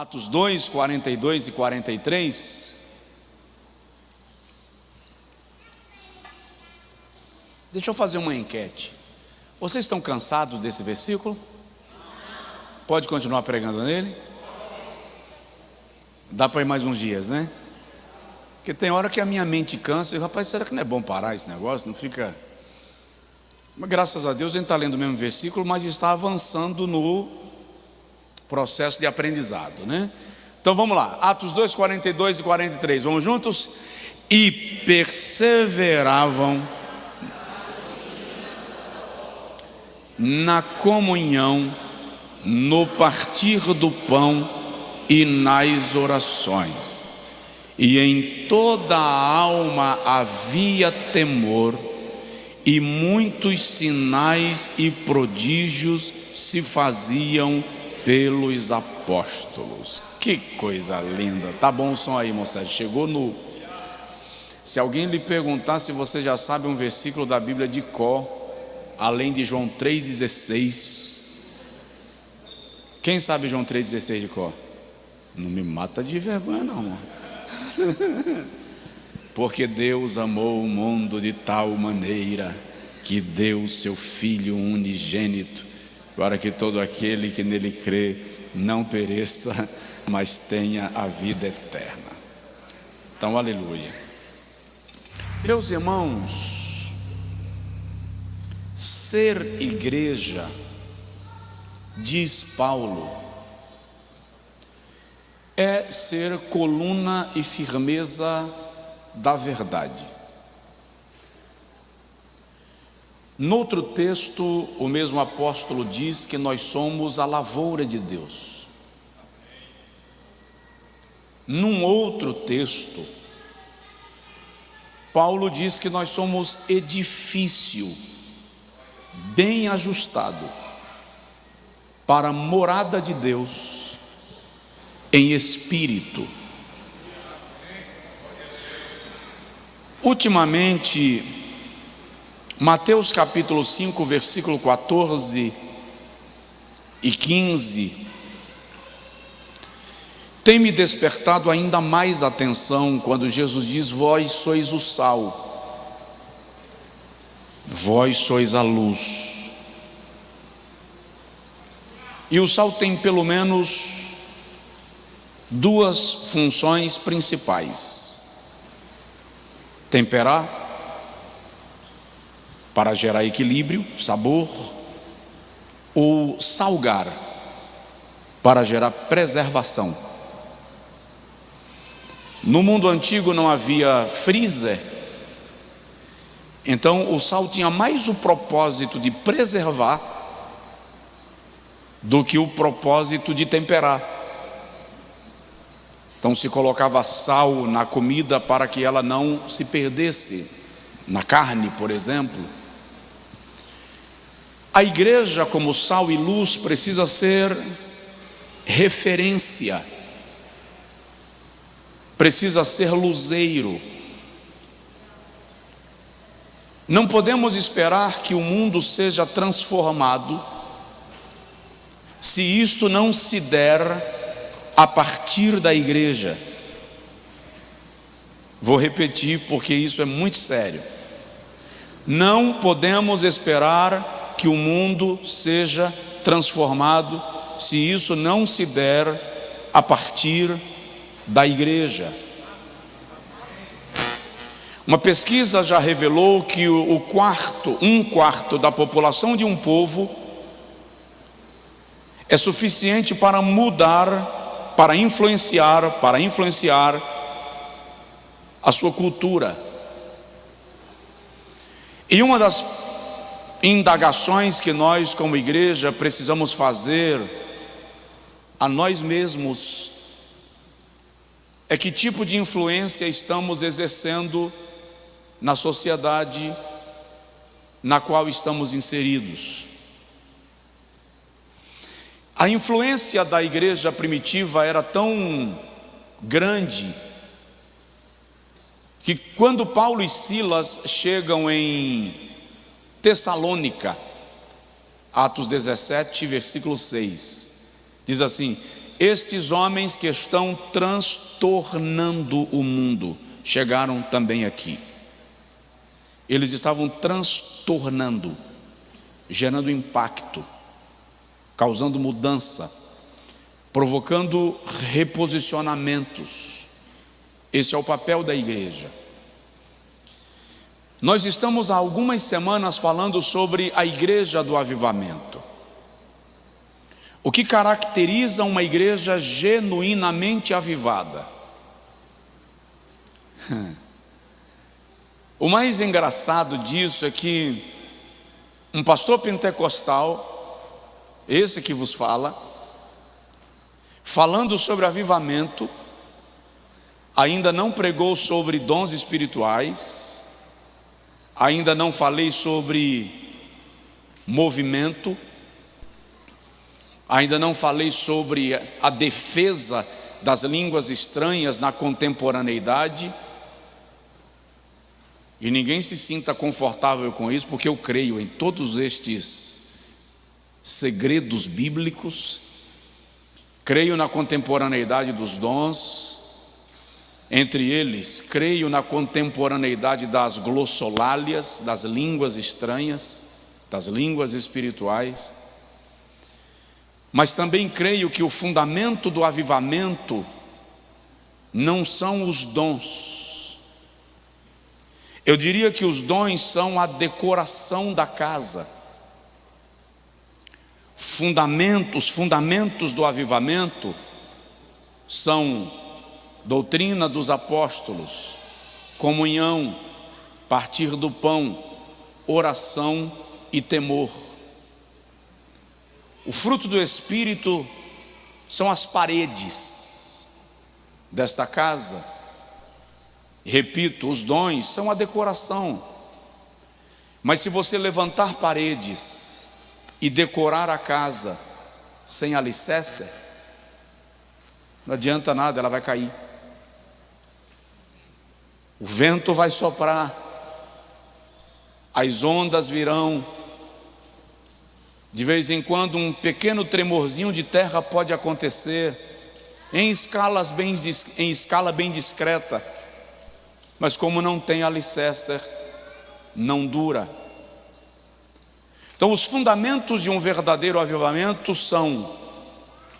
Atos 2, 42 e 43. Deixa eu fazer uma enquete. Vocês estão cansados desse versículo? Pode continuar pregando nele? Dá para ir mais uns dias, né? Porque tem hora que a minha mente cansa e, rapaz, será que não é bom parar esse negócio? Não fica... Mas graças a Deus a gente está lendo o mesmo versículo, mas está avançando no processo de aprendizado, né? Então vamos lá, Atos 2, 42 e 43, vamos juntos? E perseveravam na comunhão, no partir do pão e nas orações, e em toda a alma havia temor, e muitos sinais e prodígios se faziam pelos apóstolos. Que coisa linda. Tá bom o som aí, moçada. Chegou no... Se alguém lhe perguntar se você já sabe um versículo da Bíblia de cor, além de João 3,16, quem sabe João 3,16 de cor? Não me mata de vergonha não, mano. Porque Deus amou o mundo de tal maneira que deu o seu Filho unigênito, para que todo aquele que nele crê não pereça, mas tenha a vida eterna. Então, aleluia. Meus irmãos, ser igreja, diz Paulo, é ser coluna e firmeza da verdade. Noutro texto, o mesmo apóstolo diz que nós somos a lavoura de Deus. Num outro texto, Paulo diz que nós somos edifício bem ajustado para a morada de Deus em espírito. Ultimamente, Mateus capítulo 5, versículo 14 e 15, tem me despertado ainda mais atenção quando Jesus diz: vós sois o sal, vós sois a luz. E o sal tem pelo menos duas funções principais: temperar, para gerar equilíbrio, sabor, ou salgar, para gerar preservação. No mundo antigo não havia freezer, então o sal tinha mais o propósito de preservar do que o propósito de temperar. Então se colocava sal na comida para que ela não se perdesse, na carne, por exemplo. A igreja, como sal e luz, precisa ser referência, precisa ser luzeiro. Não podemos esperar que o mundo seja transformado se isto não se der a partir da igreja. Vou repetir porque isso é muito sério. Não podemos esperar que o mundo seja transformado se isso não se der a partir da igreja. Uma pesquisa já revelou que um quarto da população de um povo é suficiente para mudar, para influenciar a sua cultura. E uma das indagações que nós como igreja precisamos fazer a nós mesmos é que tipo de influência estamos exercendo na sociedade na qual estamos inseridos. A influência da igreja primitiva era tão grande que quando Paulo e Silas chegam em Tessalônica, Atos 17, versículo 6, diz assim: estes homens que estão transtornando o mundo chegaram também aqui. Eles estavam transtornando, gerando impacto, causando mudança, provocando reposicionamentos. Esse é o papel da igreja. Nós estamos há algumas semanas falando sobre a igreja do avivamento. O que caracteriza uma igreja genuinamente avivada? O mais engraçado disso é que um pastor pentecostal, esse que vos fala, falando sobre avivamento, ainda não pregou sobre dons espirituais, ainda não falei sobre movimento, ainda não falei sobre a defesa das línguas estranhas na contemporaneidade. E ninguém se sinta confortável com isso, porque eu creio em todos estes segredos bíblicos, creio na contemporaneidade dos dons, entre eles, creio na contemporaneidade das glossolálias, das línguas estranhas, das línguas espirituais, mas também creio que o fundamento do avivamento não são os dons. Eu diria que os dons são a decoração da casa. Os fundamentos do avivamento são doutrina dos apóstolos, comunhão, partir do pão, oração e temor. O fruto do Espírito são as paredes desta casa. Repito, os dons são a decoração. Mas se você levantar paredes e decorar a casa sem alicerce, não adianta nada, ela vai cair. O vento vai soprar, as ondas virão, de vez em quando um pequeno tremorzinho de terra pode acontecer, em escala bem discreta, mas como não tem alicerce, não dura. Então os fundamentos de um verdadeiro avivamento são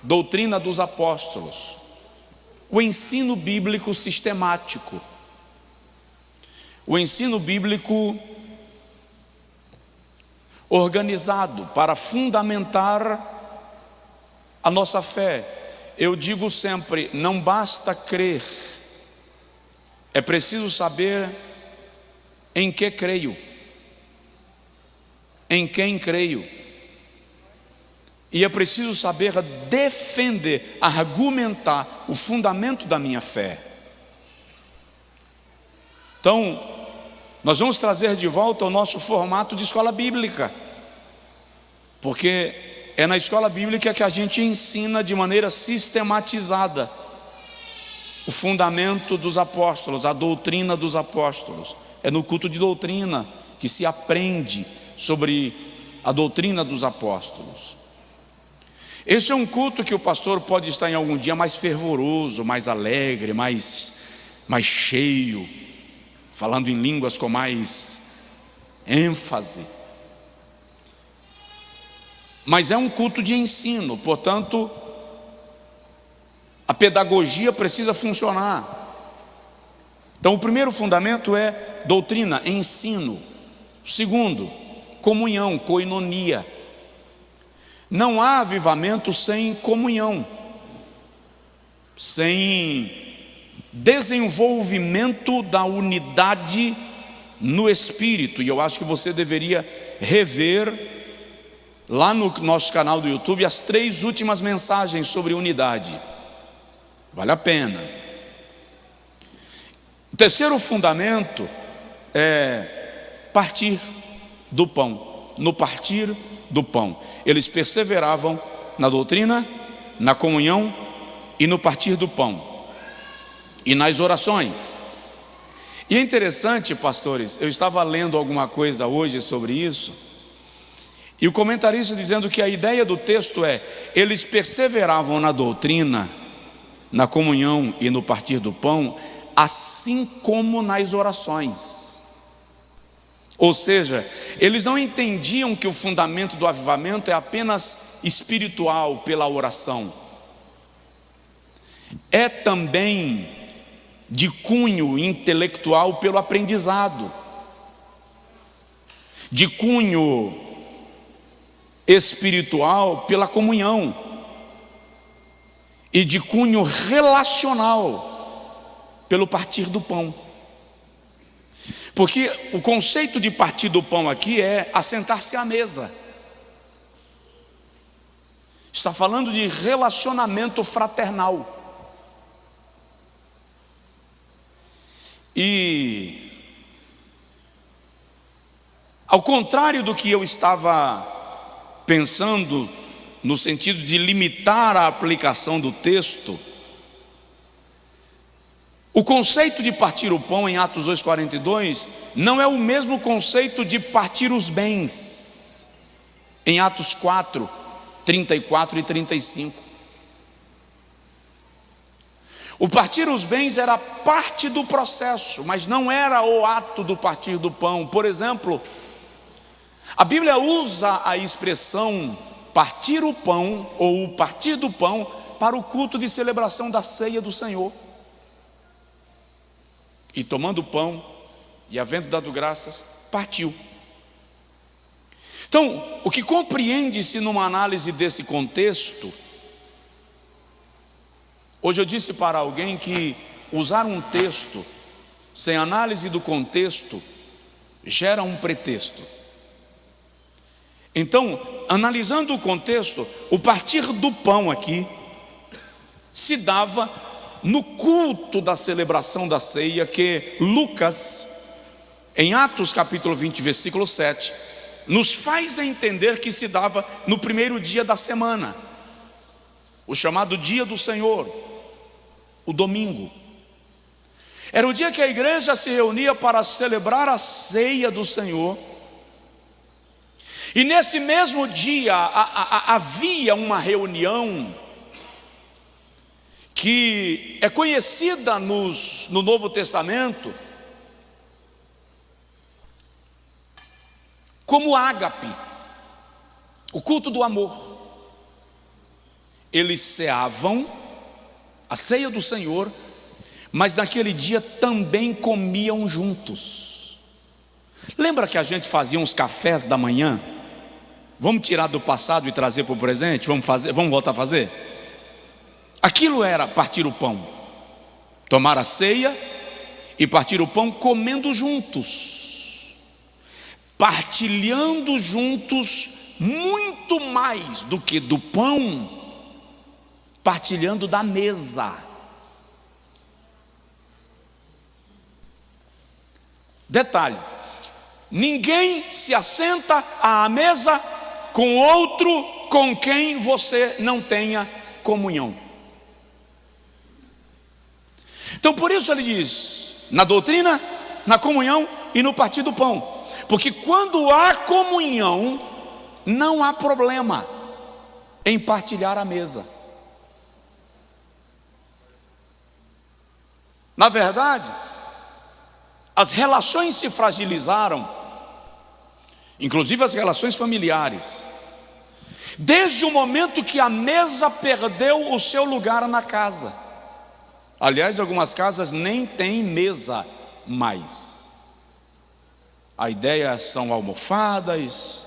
doutrina dos apóstolos, o ensino bíblico sistemático, o ensino bíblico organizado para fundamentar a nossa fé. Eu digo sempre, não basta crer, é preciso saber em que creio, em quem creio, e é preciso saber defender, argumentar o fundamento da minha fé. Então, nós vamos trazer de volta o nosso formato de escola bíblica, porque é na escola bíblica que a gente ensina de maneira sistematizada o fundamento dos apóstolos, a doutrina dos apóstolos. É no culto de doutrina que se aprende sobre a doutrina dos apóstolos. Esse é um culto que o pastor pode estar em algum dia mais fervoroso, mais alegre, mais cheio, falando em línguas com mais ênfase. Mas é um culto de ensino, portanto, a pedagogia precisa funcionar. Então o primeiro fundamento é doutrina, ensino. O segundo, comunhão, koinonia. Não há avivamento sem comunhão, sem desenvolvimento da unidade no Espírito. E eu acho que você deveria rever lá no nosso canal do YouTube as 3 últimas mensagens sobre unidade. Vale a pena. O terceiro fundamento é partir do pão. No partir do pão, eles perseveravam na doutrina, na comunhão e no partir do pão e nas orações. E é interessante, pastores, eu estava lendo alguma coisa hoje sobre isso, E o comentarista dizendo que a ideia do texto é: eles perseveravam na doutrina, na comunhão e no partir do pão, assim como nas orações. Ou seja, eles não entendiam que o fundamento do avivamento é apenas espiritual pela oração. É também de cunho intelectual pelo aprendizado, de cunho espiritual pela comunhão e de cunho relacional pelo partir do pão. Porque o conceito de partir do pão aqui é assentar-se à mesa. Está falando de relacionamento fraternal. E, ao contrário do que eu estava pensando, no sentido de limitar a aplicação do texto, o conceito de partir o pão em Atos 2,42 não é o mesmo conceito de partir os bens em Atos 4, 34 e 35. O partir os bens era parte do processo, mas não era o ato do partir do pão. Por exemplo, a Bíblia usa a expressão partir o pão ou o partir do pão para o culto de celebração da ceia do Senhor. E tomando o pão e havendo dado graças, partiu. Então, o que compreende-se numa análise desse contexto, hoje eu disse para alguém que usar um texto sem análise do contexto gera um pretexto. Então, analisando o contexto, o partir do pão aqui se dava no culto da celebração da ceia, que Lucas, em Atos capítulo 20, versículo 7, nos faz entender que se dava no primeiro dia da semana, o chamado dia do Senhor, o domingo. Era o dia que a igreja se reunia para celebrar a ceia do Senhor. E nesse mesmo dia havia uma reunião que é conhecida no Novo Testamento como ágape, o culto do amor. Eles ceavam a ceia do Senhor, mas naquele dia também comiam juntos. Lembra que a gente fazia uns cafés da manhã? Vamos tirar do passado e trazer para o presente? Vamos voltar a fazer? Aquilo era partir o pão, tomar a ceia e partir o pão comendo juntos, partilhando juntos, muito mais do que do pão, partilhando da mesa. Detalhe: ninguém se assenta à mesa com outro com quem você não tenha comunhão. Então por isso ele diz, na doutrina, na comunhão e no partir do pão, porque quando há comunhão, não há problema em partilhar a mesa. Na verdade, as relações se fragilizaram, inclusive as relações familiares, desde o momento que a mesa perdeu o seu lugar na casa. Aliás, algumas casas nem têm mesa mais. A ideia são almofadas,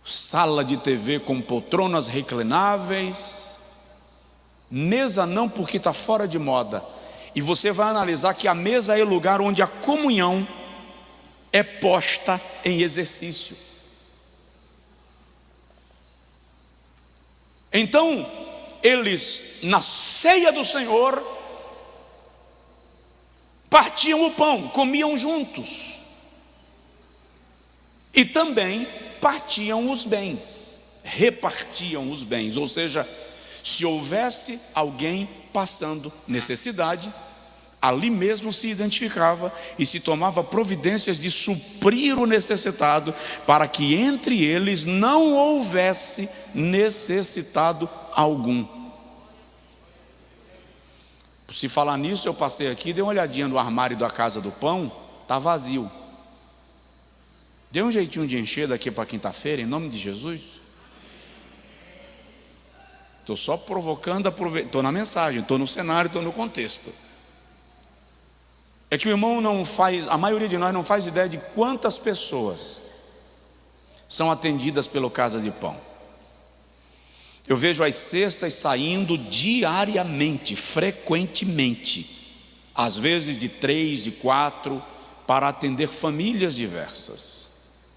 sala de TV com poltronas reclináveis. Mesa não, porque está fora de moda. E você vai analisar que a mesa é o lugar onde a comunhão é posta em exercício. Então, eles, na ceia do Senhor, partiam o pão, comiam juntos, e também partiam os bens, repartiam os bens. Ou seja, se houvesse alguém passando necessidade, Ali mesmo se identificava e se tomava providências de suprir o necessitado, para que entre eles não houvesse necessitado algum. Se falar nisso, eu passei aqui, dei uma olhadinha no armário da Casa do Pão, está vazio. Dê um jeitinho de encher daqui para quinta-feira, em nome de Jesus. Estou só provocando, estou na mensagem, estou no cenário, estou no contexto. É que o irmão não faz, a maioria de nós não faz ideia de quantas pessoas são atendidas pelo Casa de Pão. Eu vejo as cestas saindo diariamente, frequentemente, às vezes de 3, de 4, para atender famílias diversas.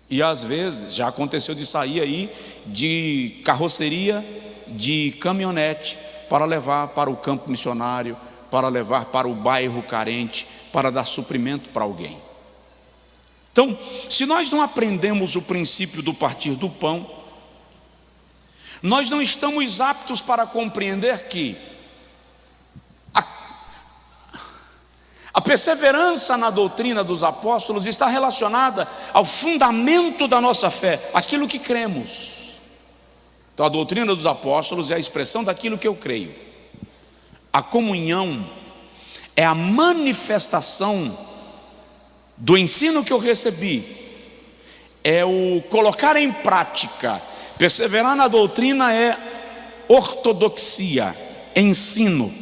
E às vezes, já aconteceu de sair aí de carroceria, de caminhonete, para levar para o campo missionário, para levar para o bairro carente, para dar suprimento para alguém. Então, se nós não aprendemos o princípio do partir do pão, nós não estamos aptos para compreender que a perseverança na doutrina dos apóstolos está relacionada ao fundamento da nossa fé, aquilo que cremos. Então a doutrina dos apóstolos é a expressão daquilo que eu creio. A comunhão é a manifestação do ensino que eu recebi, é o colocar em prática. Perseverar na doutrina é ortodoxia, ensino.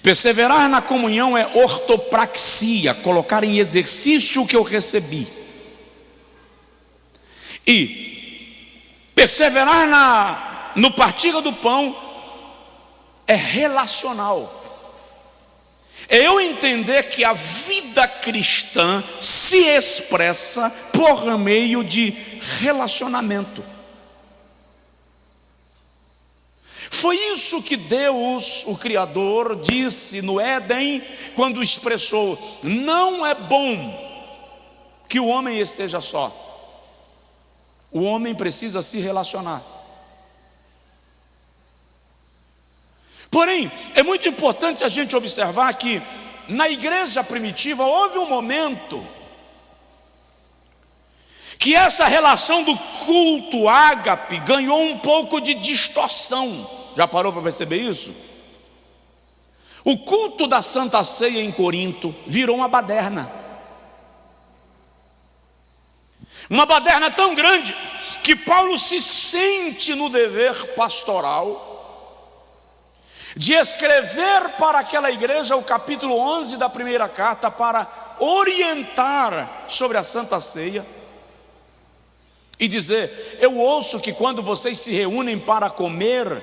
Perseverar na comunhão é ortopraxia, colocar em exercício o que eu recebi. E perseverar no partir do pão é relacional. É eu entender que a vida cristã se expressa por meio de relacionamento. Foi isso que Deus, o Criador, disse no Éden, quando expressou: não é bom que o homem esteja só. O homem precisa se relacionar. Porém, é muito importante a gente observar que na igreja primitiva houve um momento que essa relação do culto ágape ganhou um pouco de distorção. Já parou para perceber isso? O culto da Santa Ceia em Corinto virou uma baderna. Uma baderna tão grande que Paulo se sente no dever pastoral de escrever para aquela igreja o capítulo 11 da primeira carta, para orientar sobre a Santa Ceia e dizer: eu ouço que quando vocês se reúnem para comer,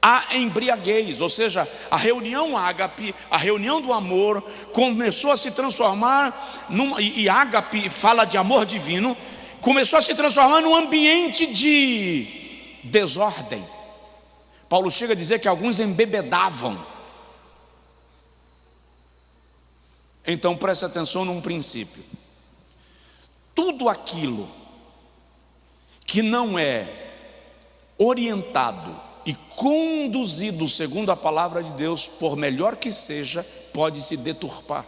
há embriaguez. Ou seja, a reunião ágape, a reunião do amor, começou a se transformar e ágape fala de amor divino, começou a se transformar num ambiente de desordem. Paulo chega a dizer que alguns embebedavam. Então preste atenção num princípio: tudo aquilo que não é orientado e conduzido segundo a palavra de Deus, por melhor que seja, pode se deturpar.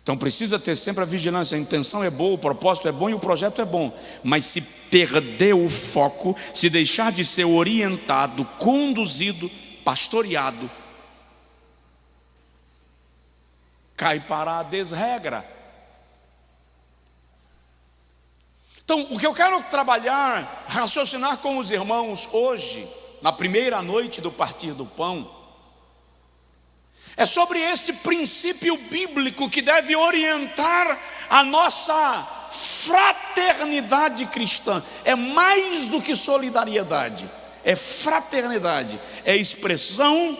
Então precisa ter sempre a vigilância. A intenção é boa, o propósito é bom e o projeto é bom, mas se perder o foco, se deixar de ser orientado, conduzido, pastoreado, cai para a desregra. Então o que eu quero trabalhar, raciocinar com os irmãos hoje, na primeira noite do partir do pão, é sobre esse princípio bíblico que deve orientar a nossa fraternidade cristã. É mais do que solidariedade, é fraternidade, é expressão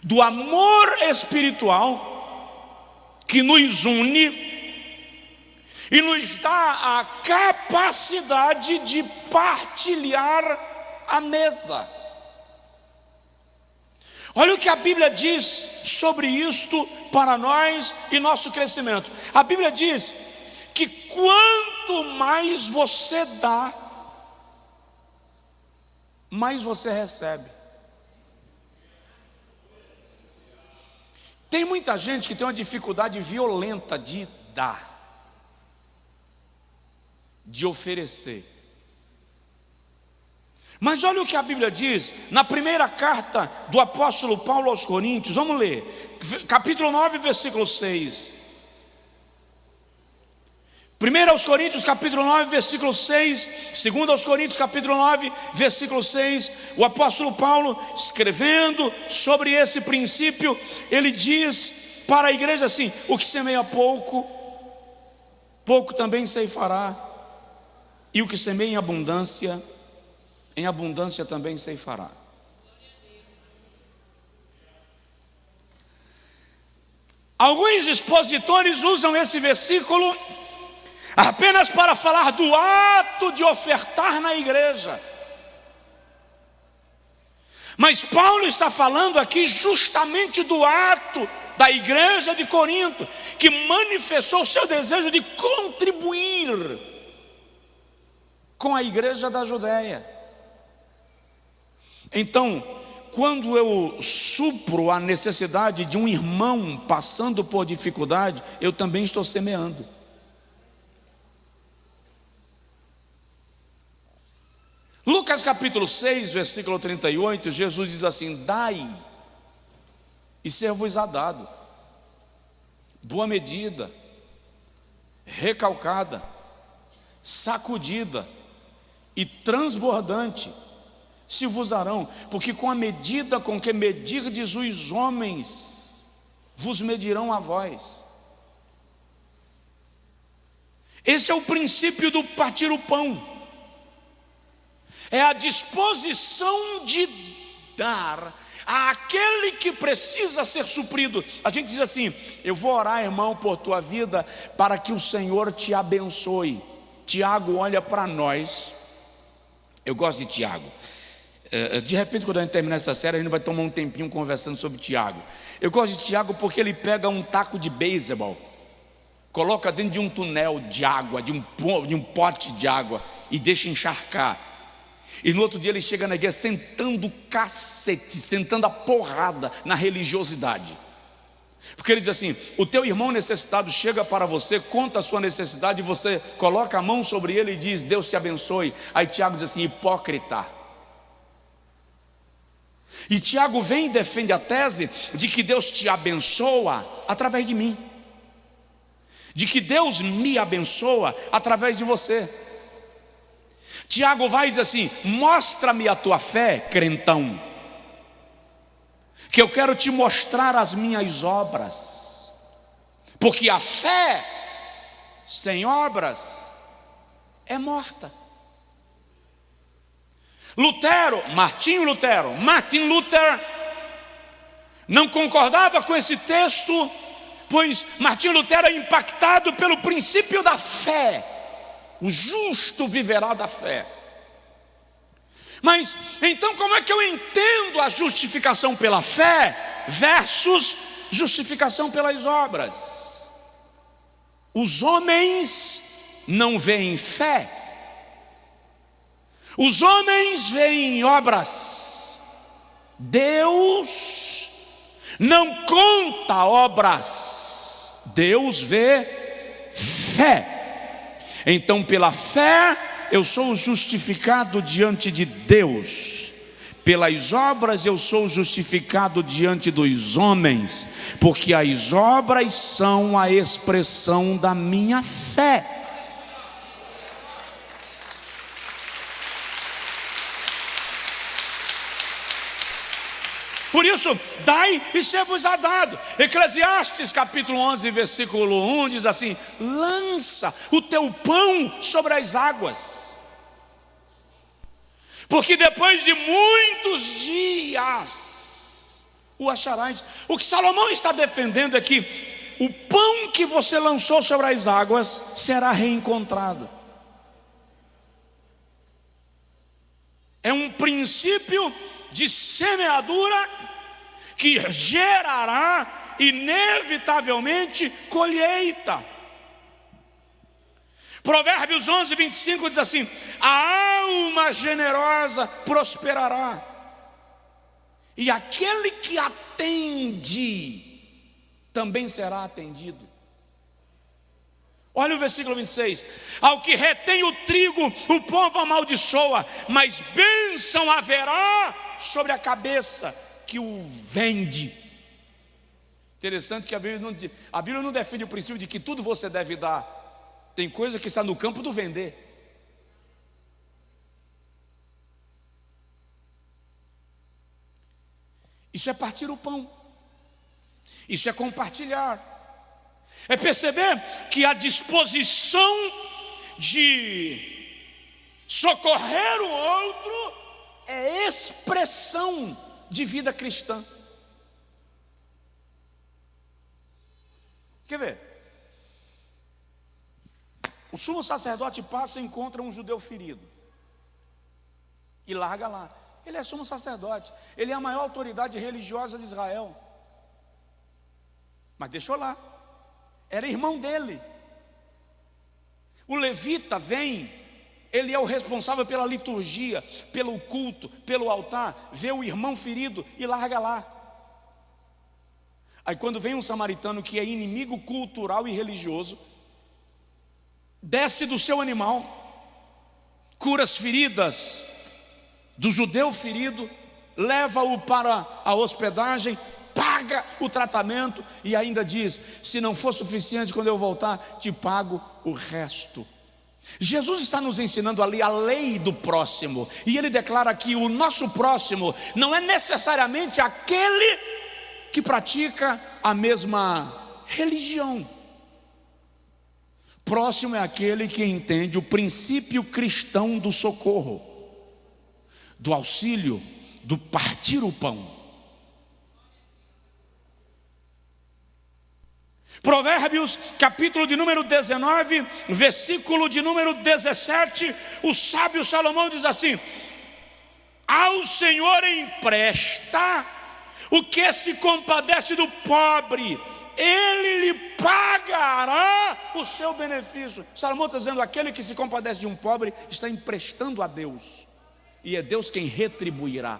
do amor espiritual que nos une e nos dá a capacidade de partilhar a mesa. Olha o que a Bíblia diz sobre isto para nós e nosso crescimento. A Bíblia diz que quanto mais você dá, mais você recebe. Tem muita gente que tem uma dificuldade violenta de dar, de oferecer. Mas olha o que a Bíblia diz na primeira carta do apóstolo Paulo aos Coríntios. Vamos ler, capítulo 9, versículo 6. 1 aos Coríntios, capítulo 9, versículo 6. 2 aos Coríntios, capítulo 9, versículo 6. O apóstolo Paulo, escrevendo sobre esse princípio, ele diz para a igreja assim: o que semeia pouco, pouco também ceifará. E o que semeia em abundância também ceifará. Alguns expositores usam esse versículo apenas para falar do ato de ofertar na igreja. Mas Paulo está falando aqui justamente do ato da igreja de Corinto, que manifestou o seu desejo de contribuir com a igreja da Judéia. Então, quando eu supro a necessidade de um irmão passando por dificuldade, eu também estou semeando. Lucas capítulo 6, versículo 38, Jesus diz assim: dai, e ser-vos-á dado, boa medida, recalcada, sacudida e transbordante se vos darão, porque com a medida com que medirdes os homens, vos medirão a vós. Esse é o princípio do partir o pão, é a disposição de dar àquele que precisa ser suprido. A gente diz assim: eu vou orar, irmão, por tua vida, para que o Senhor te abençoe. Tiago olha para nós. Eu gosto de Tiago. De repente, quando a gente terminar essa série, a gente vai tomar um tempinho conversando sobre Tiago. Eu gosto de Tiago porque ele pega um taco de beisebol, coloca dentro de um túnel de água, de um pote de água, e deixa encharcar. E no outro dia ele chega na igreja sentando o cacete, sentando a porrada na religiosidade. Porque ele diz assim: o teu irmão necessitado chega para você, conta a sua necessidade, e você coloca a mão sobre ele e diz: Deus te abençoe. Aí Tiago diz assim: hipócrita. E Tiago vem e defende a tese de que Deus te abençoa através de mim, de que Deus me abençoa através de você. Tiago vai e diz assim: mostra-me a tua fé, crentão, que eu quero te mostrar as minhas obras, porque a fé sem obras é morta. Martin Luther não concordava com esse texto, pois Martin Luther era impactado pelo princípio da fé. O justo viverá da fé. Mas então, como é que eu entendo a justificação pela fé versus justificação pelas obras? Os homens não veem fé, os homens veem obras. Deus não conta obras, Deus vê fé. Então, pela fé, eu sou justificado diante de Deus. Pelas obras, eu sou justificado diante dos homens, porque as obras são a expressão da minha fé. Por isso, dai e ser-vos-á dado. Eclesiastes capítulo 11, versículo 1 diz assim: lança o teu pão sobre as águas, porque depois de muitos dias o acharás. O que Salomão está defendendo é que o pão que você lançou sobre as águas será reencontrado. É um princípio de semeadura que gerará inevitavelmente colheita. Provérbios 11, 25 diz assim: a alma mão generosa prosperará, e aquele que atende também será atendido. Olha o versículo 26: ao que retém o trigo, o povo amaldiçoa, mas bênção haverá sobre a cabeça que o vende. Interessante que a Bíblia não define o princípio de que tudo você deve dar. Tem coisa que está no campo do vender. Isso é partir o pão, isso é compartilhar, é perceber que a disposição de socorrer o outro é expressão de vida cristã. Quer ver? O sumo sacerdote passa e encontra um judeu ferido e larga lá. Ele é sumo sacerdote, ele é a maior autoridade religiosa de Israel, mas deixou lá, era irmão dele. O levita vem, ele é o responsável pela liturgia, pelo culto, pelo altar, vê o irmão ferido e larga lá. Aí quando vem um samaritano que é inimigo cultural e religioso, desce do seu animal, cura as feridas do judeu ferido, leva-o para a hospedagem, paga o tratamento e ainda diz: se não for suficiente, quando eu voltar, te pago o resto. Jesus está nos ensinando ali a lei do próximo, e ele declara que o nosso próximo não é necessariamente aquele que pratica a mesma religião. Próximo é aquele que entende o princípio cristão do socorro, do auxílio, do partir o pão. Provérbios, capítulo de número 19, versículo de número 17, o sábio Salomão diz assim: ao Senhor empresta o que se compadece do pobre, Ele lhe pagará o seu benefício. Salomão está dizendo: aquele que se compadece de um pobre está emprestando a Deus, e é Deus quem retribuirá.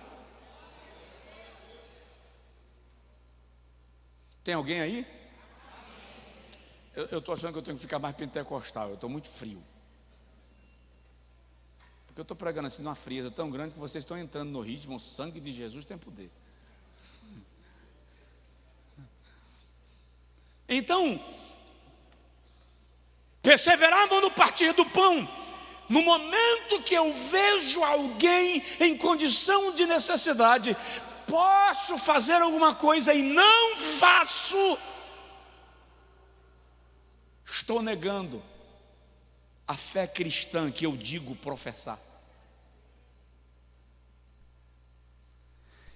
Tem alguém aí? Eu estou achando que eu tenho que ficar mais pentecostal, eu estou muito frio. Porque eu estou pregando assim numa frieza tão grande que vocês estão entrando no ritmo. O sangue de Jesus tem poder. Então, perseveramos no partir do pão. No momento que eu vejo alguém em condição de necessidade, posso fazer alguma coisa e não faço, estou negando a fé cristã que eu digo professar.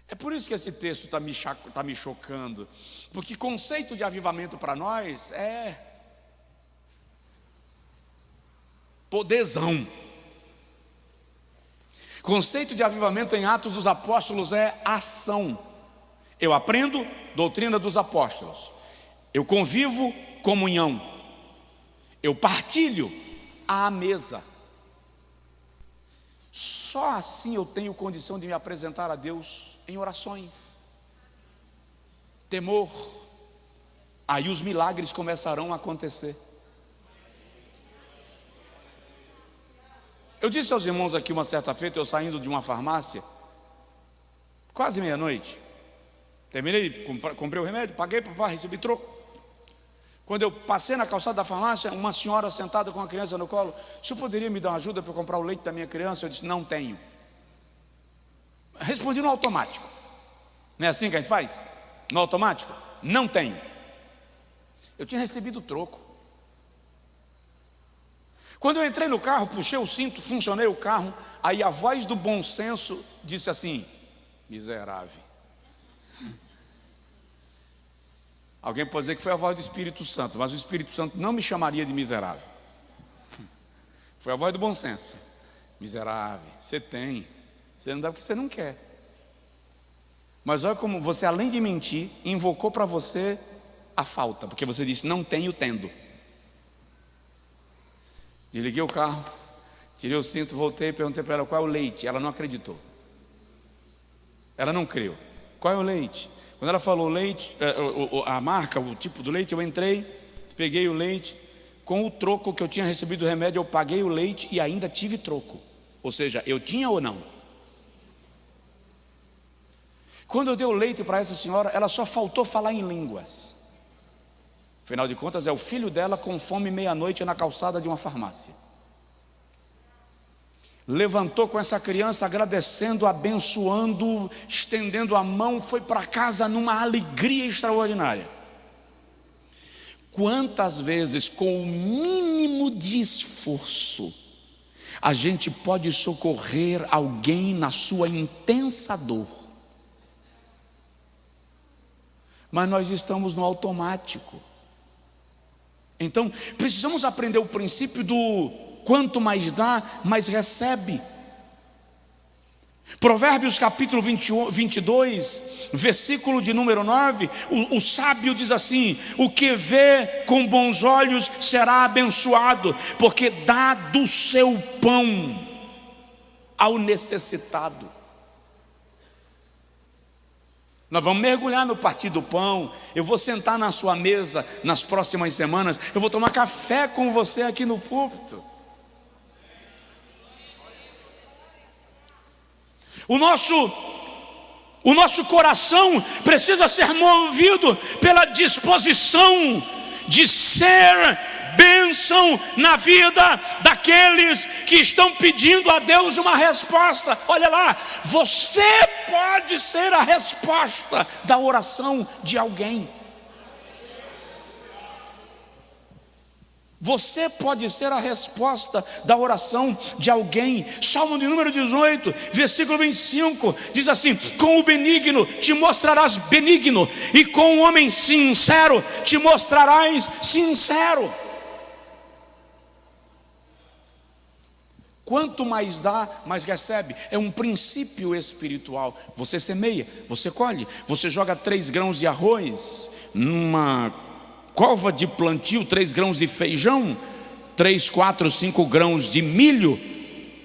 É por isso que esse texto está me chocando, porque conceito de avivamento para nós é poderzão. Conceito de avivamento em Atos dos Apóstolos é ação. Eu aprendo doutrina dos apóstolos, eu convivo comunhão, eu partilho à mesa. Só assim eu tenho condição de me apresentar a Deus em orações, temor. Aí os milagres começarão a acontecer. Eu disse aos irmãos aqui uma certa feita, eu saindo de uma farmácia, quase meia-noite, terminei, comprei o remédio, paguei, papai, recebi troco. Quando eu passei na calçada da farmácia, uma senhora sentada com a criança no colo: o senhor poderia me dar uma ajuda para eu comprar o leite da minha criança? Eu disse: não tenho. Respondi no automático. Não é assim que a gente faz? No automático? Não tenho. Eu tinha recebido o troco. Quando eu entrei no carro, puxei o cinto, funcionei o carro, aí a voz do bom senso disse assim: miserável. Alguém pode dizer que foi a voz do Espírito Santo, mas o Espírito Santo não me chamaria de miserável. Foi a voz do bom senso: miserável, você tem, você não dá porque você não quer. Mas olha como você, além de mentir, invocou para você a falta, porque você disse: não tenho, tendo. Desliguei o carro, Tirei o cinto, voltei e perguntei para ela qual é o leite. Ela não acreditou. Ela não creu. Qual é o leite? Quando ela falou leite, a marca, o tipo do leite, eu entrei, peguei o leite. Com o troco que eu tinha recebido do remédio, eu paguei o leite e ainda tive troco. Ou seja, eu tinha ou não? Quando eu dei o leite para essa senhora, ela só faltou falar em línguas. Afinal de contas, é o filho dela com fome meia-noite na calçada de uma farmácia. Levantou com essa criança, agradecendo, abençoando, estendendo a mão, foi para casa numa alegria extraordinária. Quantas vezes, com o mínimo de esforço, a gente pode socorrer alguém na sua intensa dor, mas nós estamos no automático. Então, precisamos aprender o princípio do quanto mais dá, mais recebe. Provérbios capítulo 22, versículo de número 9, o sábio diz assim: o que vê com bons olhos será abençoado, porque dá do seu pão ao necessitado. Nós vamos mergulhar no partir do pão. Eu vou sentar na sua mesa nas próximas semanas. Eu vou tomar café com você aqui no púlpito. O nosso coração precisa ser movido pela disposição de ser bênção na vida daqueles que estão pedindo a Deus uma resposta. Olha lá, você pode ser a resposta da oração de alguém. Você pode ser a resposta da oração de alguém. Salmo de número 18, versículo 25, diz assim: com o benigno te mostrarás benigno, e com o homem sincero te mostrarás sincero. Quanto mais dá, mais recebe. É um princípio espiritual. Você semeia, você colhe. Você joga 3 grãos de arroz numa cova de plantio, 3 grãos de feijão, 3, 4, 5 grãos de milho,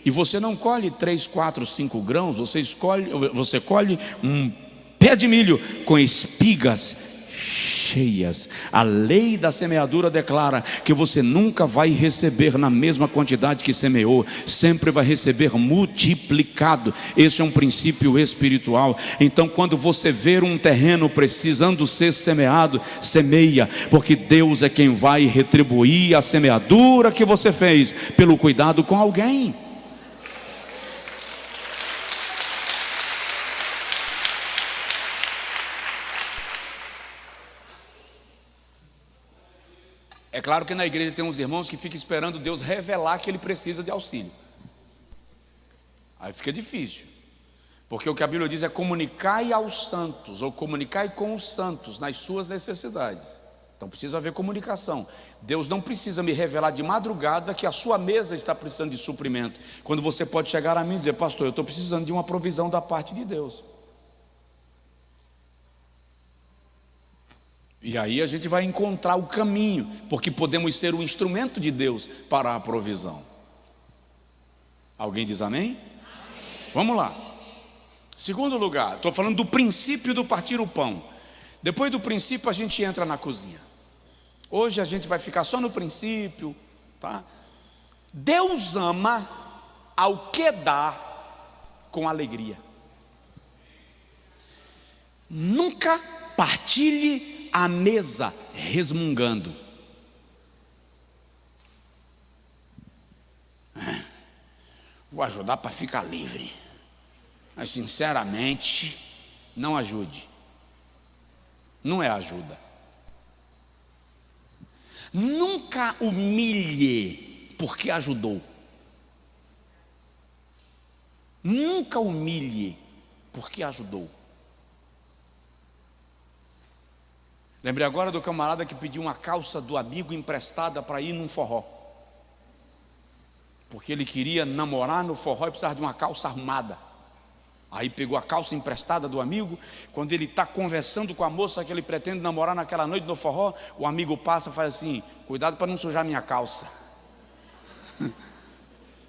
e você não colhe 3, 4, 5 grãos, você colhe um pé de milho com espigas cheias. A lei da semeadura declara que você nunca vai receber na mesma quantidade que semeou, sempre vai receber multiplicado. Esse é um princípio espiritual. Então, quando você ver um terreno precisando ser semeado, semeia, porque Deus é quem vai retribuir a semeadura que você fez pelo cuidado com alguém. É claro que na igreja tem uns irmãos que ficam esperando Deus revelar que ele precisa de auxílio. Aí fica difícil, porque o que a Bíblia diz é: comunicai aos santos, ou comunicai com os santos nas suas necessidades. Então precisa haver comunicação. Deus não precisa me revelar de madrugada que a sua mesa está precisando de suprimento, quando você pode chegar a mim e dizer: pastor, eu estou precisando de uma provisão da parte de Deus. E aí a gente vai encontrar o caminho, porque podemos ser o instrumento de Deus para a provisão. Alguém diz amém? Amém. Vamos lá. Segundo lugar, estou falando do princípio do partir o pão. Depois do princípio a gente entra na cozinha. Hoje a gente vai ficar só no princípio, tá? Deus ama ao que dá com alegria. Nunca partilhe a mesa resmungando. Vou ajudar para ficar livre, mas sinceramente não ajude. Não é ajuda. Nunca humilhe porque ajudou. Nunca humilhe porque ajudou. Lembrei agora do camarada que pediu uma calça do amigo emprestada para ir num forró, porque ele queria namorar no forró e precisava de uma calça arrumada. Aí pegou a calça emprestada do amigo. Quando ele está conversando com a moça que ele pretende namorar naquela noite no forró, o amigo passa e faz assim: cuidado para não sujar minha calça.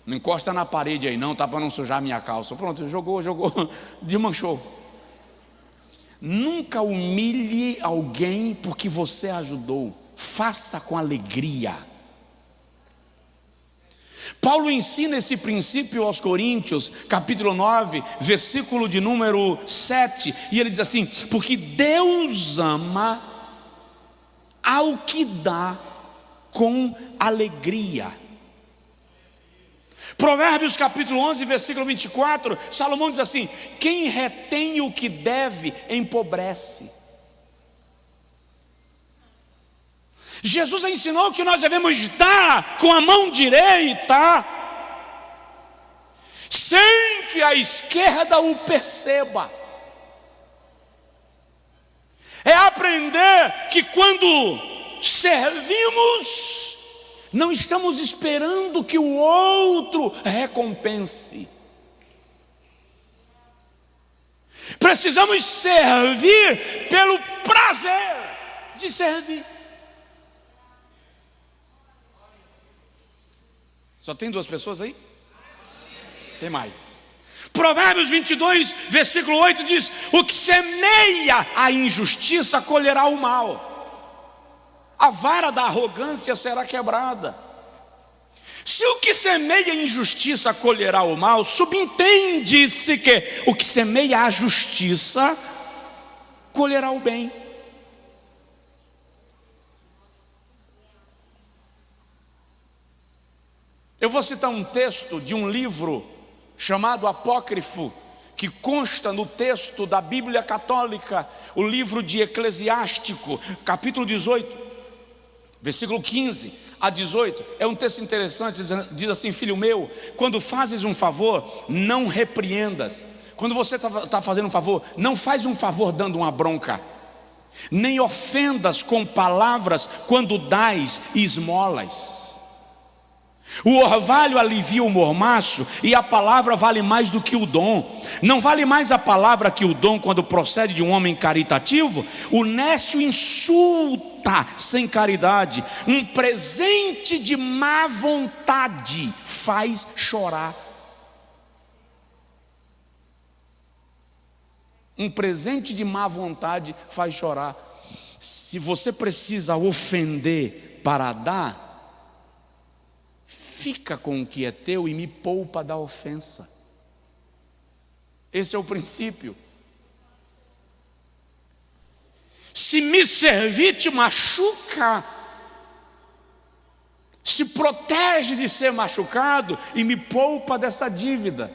Não encosta na parede aí não, tá, para não sujar a minha calça. Pronto, jogou, desmanchou. Nunca humilhe alguém porque você ajudou. Faça com alegria. Paulo ensina esse princípio aos Coríntios, capítulo 9, versículo de número 7. E ele diz assim: porque Deus ama ao que dá com alegria. Provérbios capítulo 11, versículo 24, Salomão diz assim: quem retém o que deve, empobrece. Jesus ensinou que nós devemos dar com a mão direita, sem que a esquerda o perceba. É aprender que quando servimos, não estamos esperando que o outro recompense. Precisamos servir pelo prazer de servir. Só tem 2 pessoas aí? Tem mais. Provérbios 22, versículo 8 diz: o que semeia a injustiça colherá o mal. A vara da arrogância será quebrada. Se o que semeia a injustiça colherá o mal, subentende-se que o que semeia a justiça colherá o bem. Eu vou citar um texto de um livro chamado Apócrifo, que consta no texto da Bíblia Católica, o livro de Eclesiástico, capítulo 18, versículo 15 a 18. É um texto interessante, diz assim: filho meu, quando fazes um favor, não repreendas. Quando você está fazendo um favor, não faz um favor dando uma bronca, nem ofendas com palavras quando dás esmolas. O orvalho alivia o mormaço, e a palavra vale mais do que o dom. Não vale mais a palavra que o dom quando procede de um homem caritativo? O nécio insulta sem caridade. Um presente de má vontade faz chorar. Um presente de má vontade faz chorar. Se você precisa ofender para dar, fica com o que é teu e me poupa da ofensa. Esse é o princípio. Se me servir te machuca, se protege de ser machucado e me poupa dessa dívida.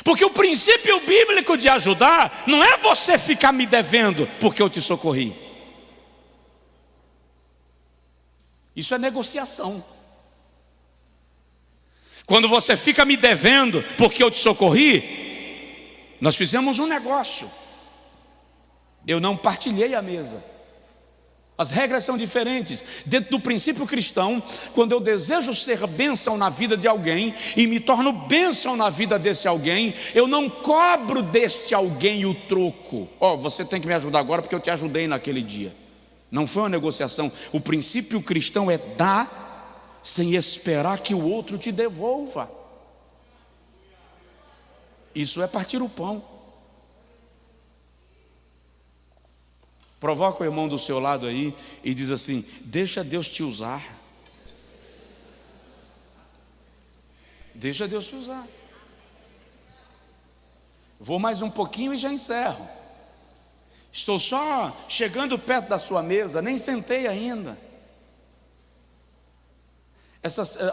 Porque o princípio bíblico de ajudar não é você ficar me devendo porque eu te socorri. Isso é negociação. Quando você fica me devendo porque eu te socorri, nós fizemos um negócio. Eu não partilhei a mesa. As regras são diferentes. Dentro do princípio cristão, quando eu desejo ser bênção na vida de alguém e me torno bênção na vida desse alguém, eu não cobro deste alguém o troco. Você tem que me ajudar agora porque eu te ajudei naquele dia. Não foi uma negociação. O princípio cristão é dar sem esperar que o outro te devolva. Isso é partir o pão. Provoca o irmão do seu lado aí e diz assim: deixa Deus te usar. Deixa Deus te usar. Vou mais um pouquinho e já encerro. Estou só chegando perto da sua mesa, nem sentei ainda.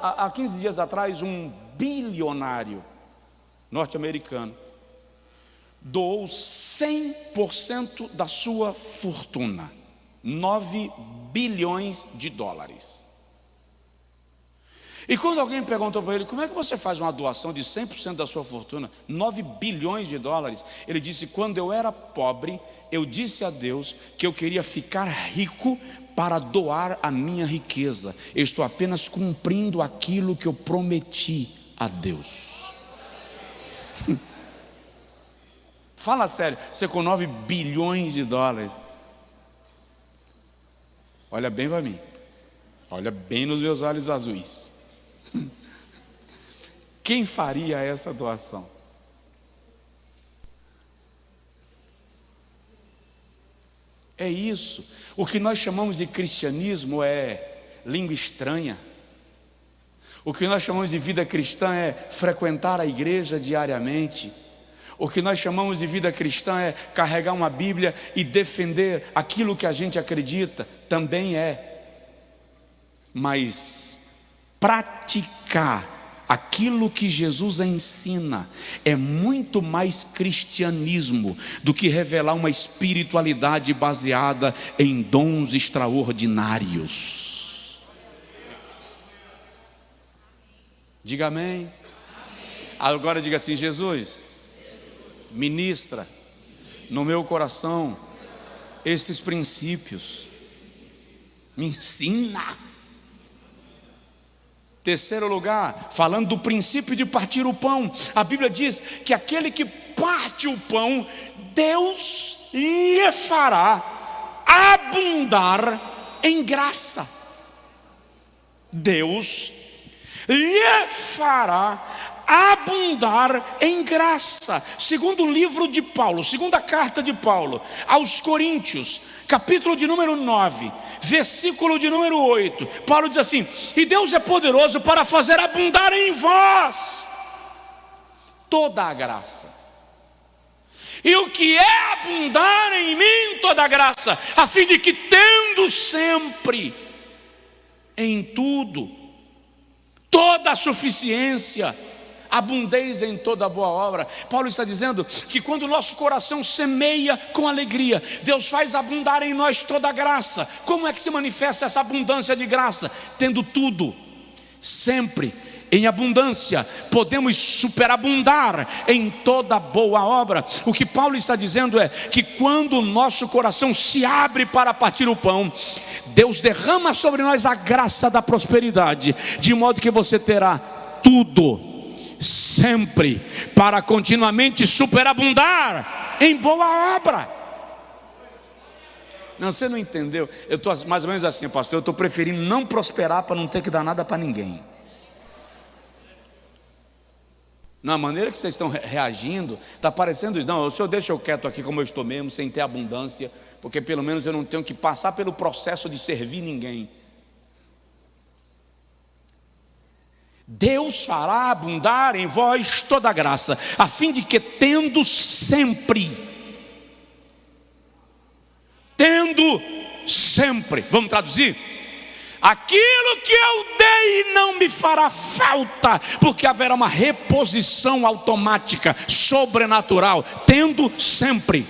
Há 15 dias atrás, um bilionário norte-americano doou 100% da sua fortuna, 9 bilhões de dólares. E quando alguém perguntou para ele: como é que você faz uma doação de 100% da sua fortuna, 9 bilhões de dólares? Ele disse: quando eu era pobre, eu disse a Deus que eu queria ficar rico para doar a minha riqueza. Eu estou apenas cumprindo aquilo que eu prometi a Deus. Fala sério, você com 9 bilhões de dólares, olha bem para mim, olha bem nos meus olhos azuis. Quem faria essa doação? É isso. O que nós chamamos de cristianismo é língua estranha. O que nós chamamos de vida cristã é frequentar a igreja diariamente. O que nós chamamos de vida cristã é carregar uma Bíblia e defender aquilo que a gente acredita. Também é. Mas praticar aquilo que Jesus ensina é muito mais cristianismo do que revelar uma espiritualidade baseada em dons extraordinários. Diga amém. Agora diga assim: Jesus, ministra no meu coração esses princípios, me ensina. Terceiro lugar, falando do princípio de partir o pão, a Bíblia diz que aquele que parte o pão, Deus lhe fará abundar em graça. Deus lhe fará abundar em graça. Segundo o livro de Paulo, segunda carta de Paulo aos Coríntios, capítulo de número 9, versículo de número 8, Paulo diz assim: e Deus é poderoso para fazer abundar em vós toda a graça. E o que é abundar em mim toda a graça? A fim de que, tendo sempre em tudo toda a suficiência, abundeis em toda boa obra. Paulo está dizendo que quando o nosso coração semeia com alegria, Deus faz abundar em nós toda a graça. Como é que se manifesta essa abundância de graça? Tendo tudo, sempre em abundância, podemos superabundar em toda boa obra. O que Paulo está dizendo é que quando o nosso coração se abre para partir o pão, Deus derrama sobre nós a graça da prosperidade, de modo que você terá tudo, sempre, para continuamente superabundar em boa obra. Não, você não entendeu. Eu estou mais ou menos assim, pastor, eu estou preferindo não prosperar para não ter que dar nada para ninguém. Na maneira que vocês estão reagindo, está parecendo isso. Não, o senhor deixa eu quieto aqui como eu estou mesmo, sem ter abundância, porque pelo menos eu não tenho que passar pelo processo de servir ninguém. Deus fará abundar em vós toda a graça, a fim de que, tendo sempre, vamos traduzir: aquilo que eu dei não me fará falta, porque haverá uma reposição automática, sobrenatural, tendo sempre.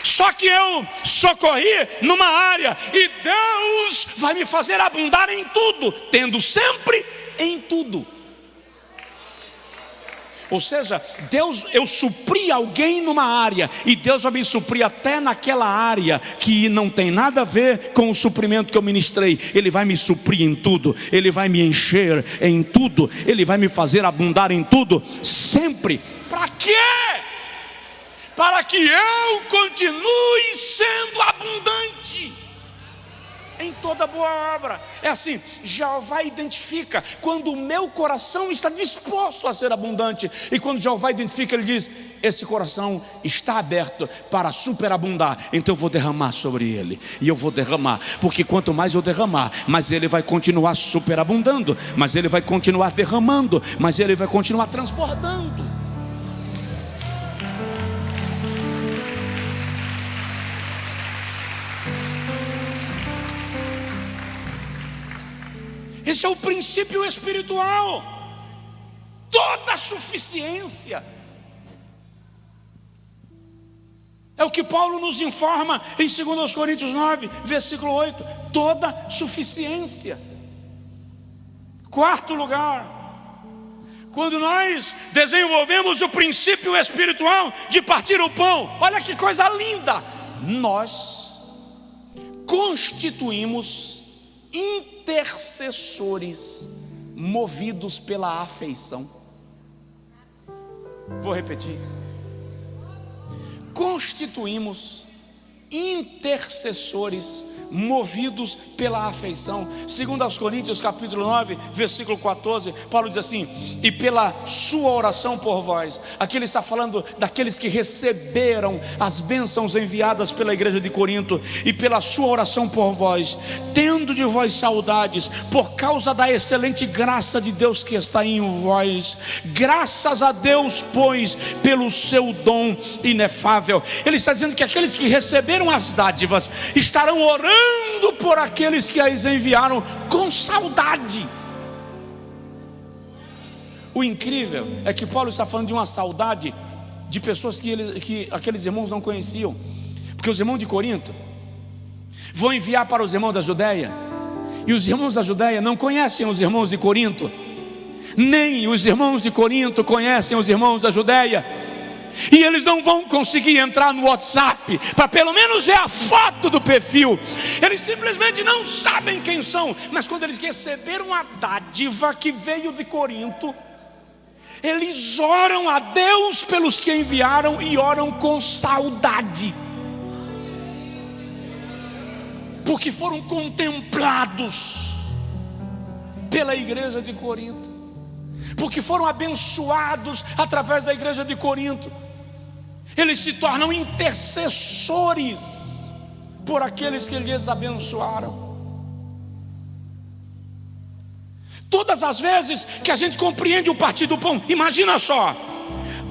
Só que eu socorri numa área, e Deus vai me fazer abundar em tudo, tendo sempre em tudo. Ou seja, eu supri alguém numa área, e Deus vai me suprir até naquela área que não tem nada a ver com o suprimento que eu ministrei. Ele vai me suprir em tudo, Ele vai me encher em tudo, Ele vai me fazer abundar em tudo, sempre. Para quê? Para que eu continue sendo abundante em toda boa obra. É assim, Jeová identifica quando o meu coração está disposto a ser abundante. E quando Jeová identifica, Ele diz: esse coração está aberto para superabundar, então eu vou derramar sobre ele. E eu vou derramar, porque quanto mais eu derramar, mais ele vai continuar superabundando, mas ele vai continuar derramando, mas ele vai continuar transbordando. Esse é o princípio espiritual. Toda a suficiência. É o que Paulo nos informa em 2 Coríntios 9, versículo 8. Toda suficiência. Quarto lugar, quando nós desenvolvemos o princípio espiritual de partir o pão, olha que coisa linda, nós constituímos intercessores movidos pela afeição. Vou repetir: constituímos intercessores, movidos pela afeição. Segundo aos Coríntios capítulo 9, versículo 14, Paulo diz assim: e pela sua oração por vós. Aqui ele está falando daqueles que receberam as bênçãos enviadas pela igreja de Corinto. E pela sua oração por vós, tendo de vós saudades, por causa da excelente graça de Deus que está em vós. Graças a Deus, pois, pelo seu dom inefável. Ele está dizendo que aqueles que receberam as dádivas estarão orando por aqueles que as enviaram com saudade. O incrível é que Paulo está falando de uma saudade de pessoas que aqueles irmãos não conheciam, porque os irmãos de Corinto vão enviar para os irmãos da Judéia, e os irmãos da Judéia não conhecem os irmãos de Corinto, nem os irmãos de Corinto conhecem os irmãos da Judéia. E eles não vão conseguir entrar no WhatsApp para pelo menos ver a foto do perfil. Eles simplesmente não sabem quem são. Mas quando eles receberam a dádiva que veio de Corinto, eles oram a Deus pelos que enviaram e oram com saudade, porque foram contemplados pela igreja de Corinto, porque foram abençoados através da igreja de Corinto. Eles se tornam intercessores por aqueles que lhes abençoaram. Todas as vezes que a gente compreende o partir do pão, imagina só,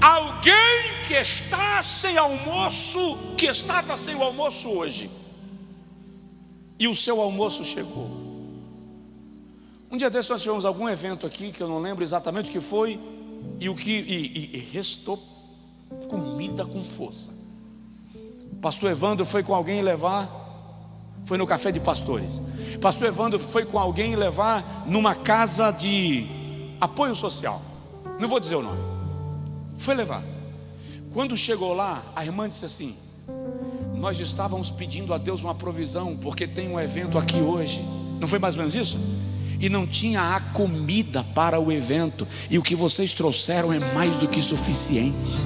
alguém que está sem almoço, que estava sem o almoço hoje, e o seu almoço chegou. Um dia desses nós tivemos algum evento aqui, que eu não lembro exatamente o que foi, e restou comida com força. Pastor Evandro foi com alguém levar, foi no café de pastores. Pastor Evandro foi com alguém levar numa casa de apoio social, não vou dizer o nome. Foi levar. Quando chegou lá, a irmã disse assim: nós estávamos pedindo a Deus uma provisão, porque tem um evento aqui hoje. Não foi mais ou menos isso? E não tinha a comida para o evento, e o que vocês trouxeram é mais do que suficiente.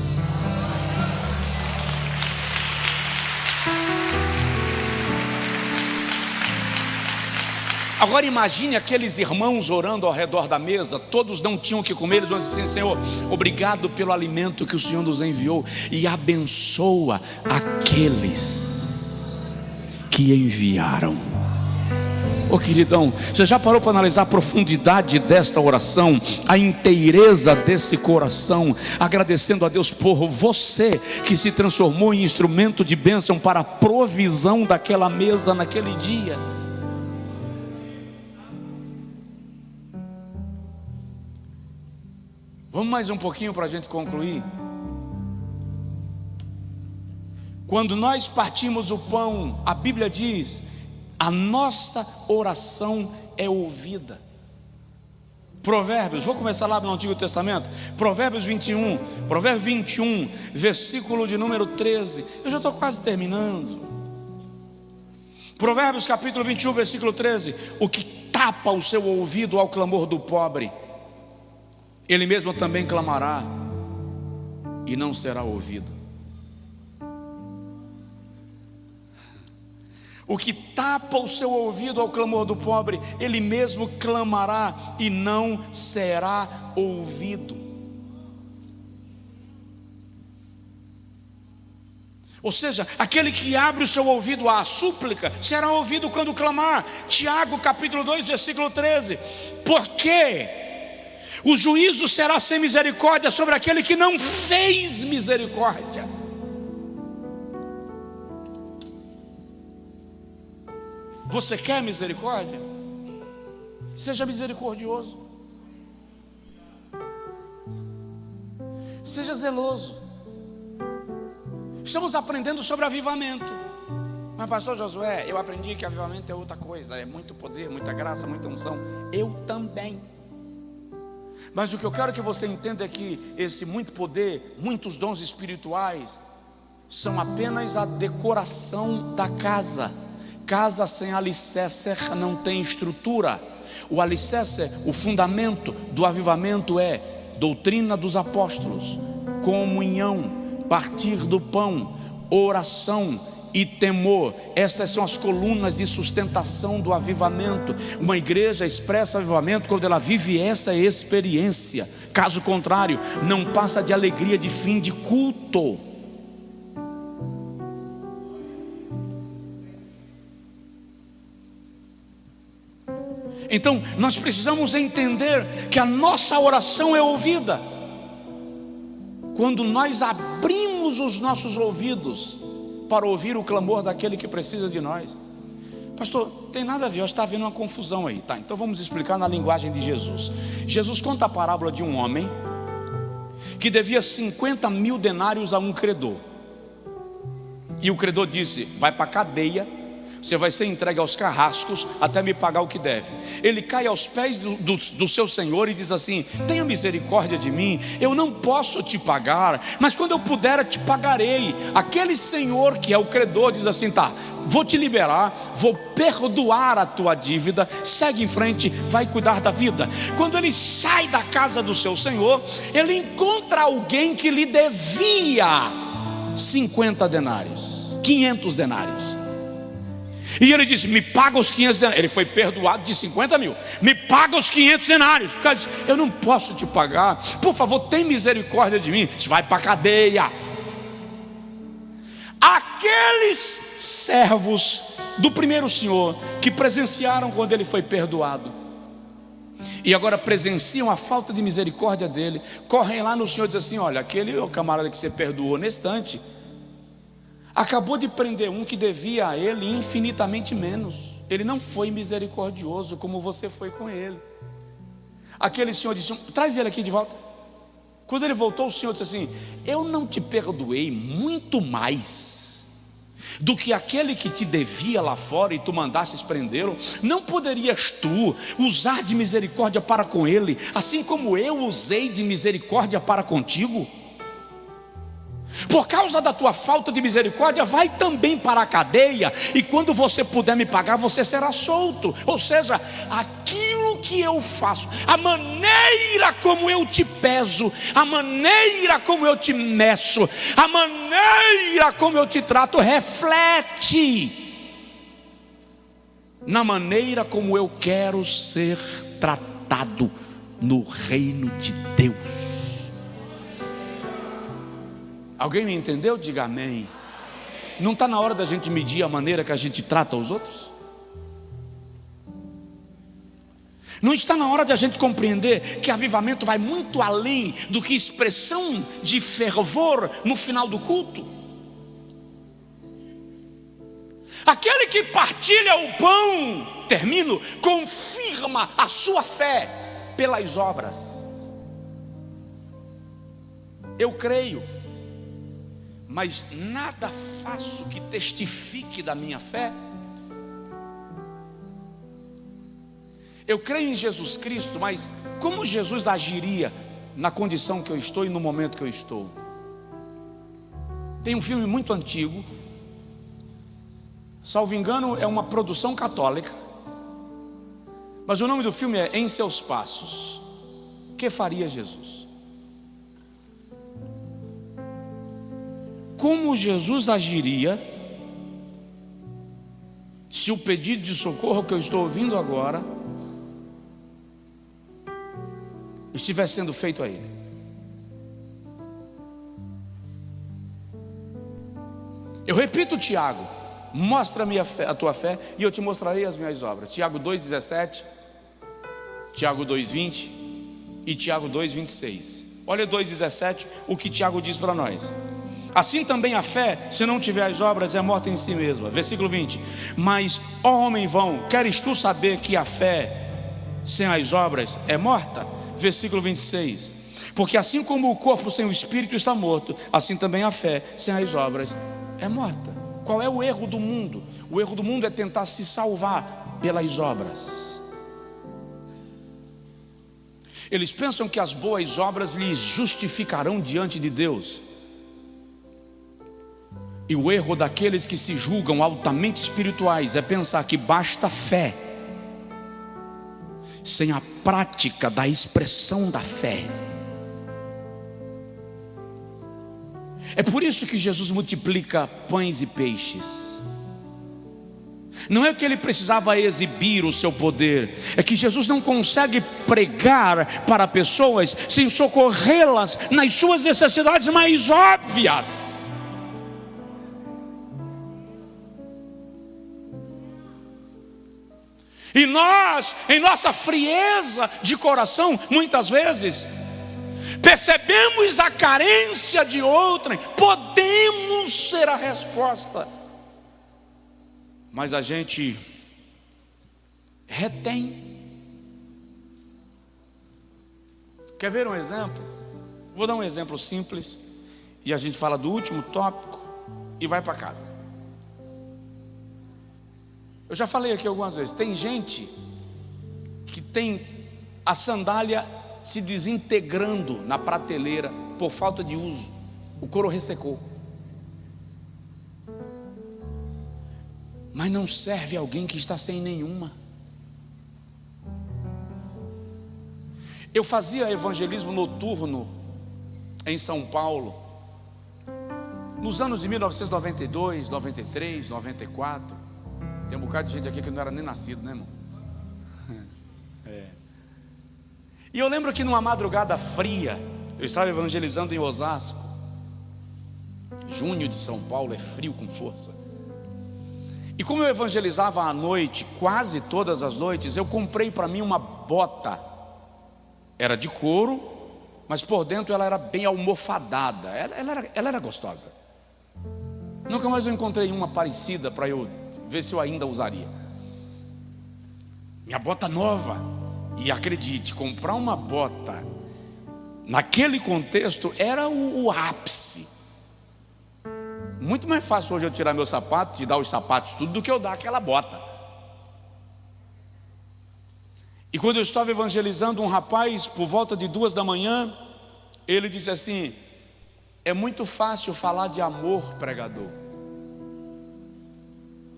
Agora imagine aqueles irmãos orando ao redor da mesa. Todos não tinham o que comer. Eles vão dizer assim: Senhor, obrigado pelo alimento que o Senhor nos enviou, e abençoa aqueles que enviaram. Ô queridão, você já parou para analisar a profundidade desta oração, a inteireza desse coração, agradecendo a Deus por você que se transformou em instrumento de bênção para a provisão daquela mesa naquele dia? Vamos mais um pouquinho para a gente concluir. Quando nós partimos o pão, a Bíblia diz: a nossa oração é ouvida. Provérbios, vou começar lá no Antigo Testamento, Provérbios 21, Provérbio 21, versículo de número 13. Eu já estou quase terminando. Provérbios capítulo 21, versículo 13: o que tapa o seu ouvido ao clamor do pobre, ele mesmo também clamará e não será ouvido. O que tapa o seu ouvido ao clamor do pobre, ele mesmo clamará e não será ouvido. Ou seja, aquele que abre o seu ouvido à súplica será ouvido quando clamar. Tiago capítulo 2, versículo 13: porque o juízo será sem misericórdia sobre aquele que não fez misericórdia. Você quer misericórdia? Seja misericordioso. Seja zeloso. Estamos aprendendo sobre avivamento. Mas pastor Josué, eu aprendi que avivamento é outra coisa. É muito poder, muita graça, muita unção. Eu também. Mas o que eu quero que você entenda é que esse muito poder, muitos dons espirituais, são apenas a decoração da casa. Casa sem alicerce não tem estrutura. O alicerce, o fundamento do avivamento é doutrina dos apóstolos, comunhão, partir do pão, oração e temor. Essas são as colunas de sustentação do avivamento. Uma igreja expressa avivamento quando ela vive essa experiência. Caso contrário, não passa de alegria de fim de culto. Então nós precisamos entender que a nossa oração é ouvida quando nós abrimos os nossos ouvidos para ouvir o clamor daquele que precisa de nós. Pastor, tem nada a ver, está havendo uma confusão aí, tá? Então vamos explicar na linguagem de Jesus. Jesus conta a parábola de um homem que devia 50 mil denários a um credor, e o credor disse: vai para a cadeia, você vai ser entregue aos carrascos até me pagar o que deve. Ele cai aos pés do seu senhor e diz assim: tenha misericórdia de mim, eu não posso te pagar, mas quando eu puder eu te pagarei. Aquele senhor que é o credor diz assim: tá, vou te liberar, vou perdoar a tua dívida, segue em frente, vai cuidar da vida. Quando ele sai da casa do seu senhor, ele encontra alguém que lhe devia 50 denários, 500 denários. E ele disse: me paga os 500 denários. Ele foi perdoado de 50 mil. Me paga os 500 denários. O cara disse: eu não posso te pagar, por favor, tem misericórdia de mim. Você vai para a cadeia. Aqueles servos do primeiro senhor que presenciaram quando ele foi perdoado e agora presenciam a falta de misericórdia dele, correm lá no senhor e dizem assim: olha, aquele camarada que você perdoou nesse instante acabou de prender um que devia a ele infinitamente menos. Ele não foi misericordioso como você foi com ele. Aquele senhor disse: traz ele aqui de volta. Quando ele voltou, o senhor disse assim: eu não te perdoei muito mais do que aquele que te devia lá fora e tu mandasses prendê-lo? Não poderias tu usar de misericórdia para com ele, assim como eu usei de misericórdia para contigo? Por causa da tua falta de misericórdia, vai também para a cadeia, e quando você puder me pagar, você será solto. Ou seja, aquilo que eu faço, a maneira como eu te peso, a maneira como eu te meço, a maneira como eu te trato, reflete na maneira como eu quero ser tratado no reino de Deus. Alguém me entendeu? Diga amém. Não está na hora da gente medir a maneira que a gente trata os outros? Não está na hora de a gente compreender que avivamento vai muito além do que expressão de fervor no final do culto? Aquele que partilha o pão, termino, confirma a sua fé pelas obras. Eu creio, mas nada faço que testifique da minha fé. Eu creio em Jesus Cristo, mas como Jesus agiria na condição que eu estou e no momento que eu estou? Tem um filme muito antigo, salvo engano é uma produção católica, mas o nome do filme é Em Seus Passos. O que faria Jesus? Como Jesus agiria se o pedido de socorro que eu estou ouvindo agora estiver sendo feito a ele? Eu repito, Tiago: mostra-me a tua fé e eu te mostrarei as minhas obras. Tiago 2,17, Tiago 2,20 e Tiago 2,26. Olha 2,17, o que Tiago diz para nós: assim também a fé, se não tiver as obras, é morta em si mesma. Versículo 20: mas, ó homem vão, queres tu saber que a fé sem as obras é morta? Versículo 26: porque assim como o corpo sem o espírito está morto, assim também a fé sem as obras é morta. Qual é o erro do mundo? O erro do mundo é tentar se salvar pelas obras. Eles pensam que as boas obras lhes justificarão diante de Deus. E o erro daqueles que se julgam altamente espirituais é pensar que basta fé, sem a prática da expressão da fé. É por isso que Jesus multiplica pães e peixes. Não é que ele precisava exibir o seu poder, é que Jesus não consegue pregar para pessoas sem socorrê-las nas suas necessidades mais óbvias. E nós, em nossa frieza de coração, muitas vezes percebemos a carência de outrem, podemos ser a resposta, mas a gente retém. Quer ver um exemplo? Vou dar um exemplo simples e a gente fala do último tópico e vai para casa. Eu já falei aqui algumas vezes, tem gente que tem a sandália se desintegrando na prateleira por falta de uso, o couro ressecou. Mas não serve alguém que está sem nenhuma. Eu fazia evangelismo noturno em São Paulo nos anos de 1992, 93, 94. Tem um bocado de gente aqui que não era nem nascido, né, irmão? E eu lembro que numa madrugada fria, eu estava evangelizando em Osasco. Junho de São Paulo é frio com força. E como eu evangelizava à noite, quase todas as noites, eu comprei para mim uma bota. Era de couro, mas por dentro ela era bem almofadada. Ela era gostosa. Nunca mais eu encontrei uma parecida para eu ver se eu ainda usaria. Minha bota nova. E acredite, comprar uma bota naquele contexto era o ápice. Muito mais fácil hoje eu tirar meu sapato, te dar os sapatos tudo, do que eu dar aquela bota. E quando eu estava evangelizando um rapaz, por volta de 2 da manhã, ele disse assim: é muito fácil falar de amor, pregador.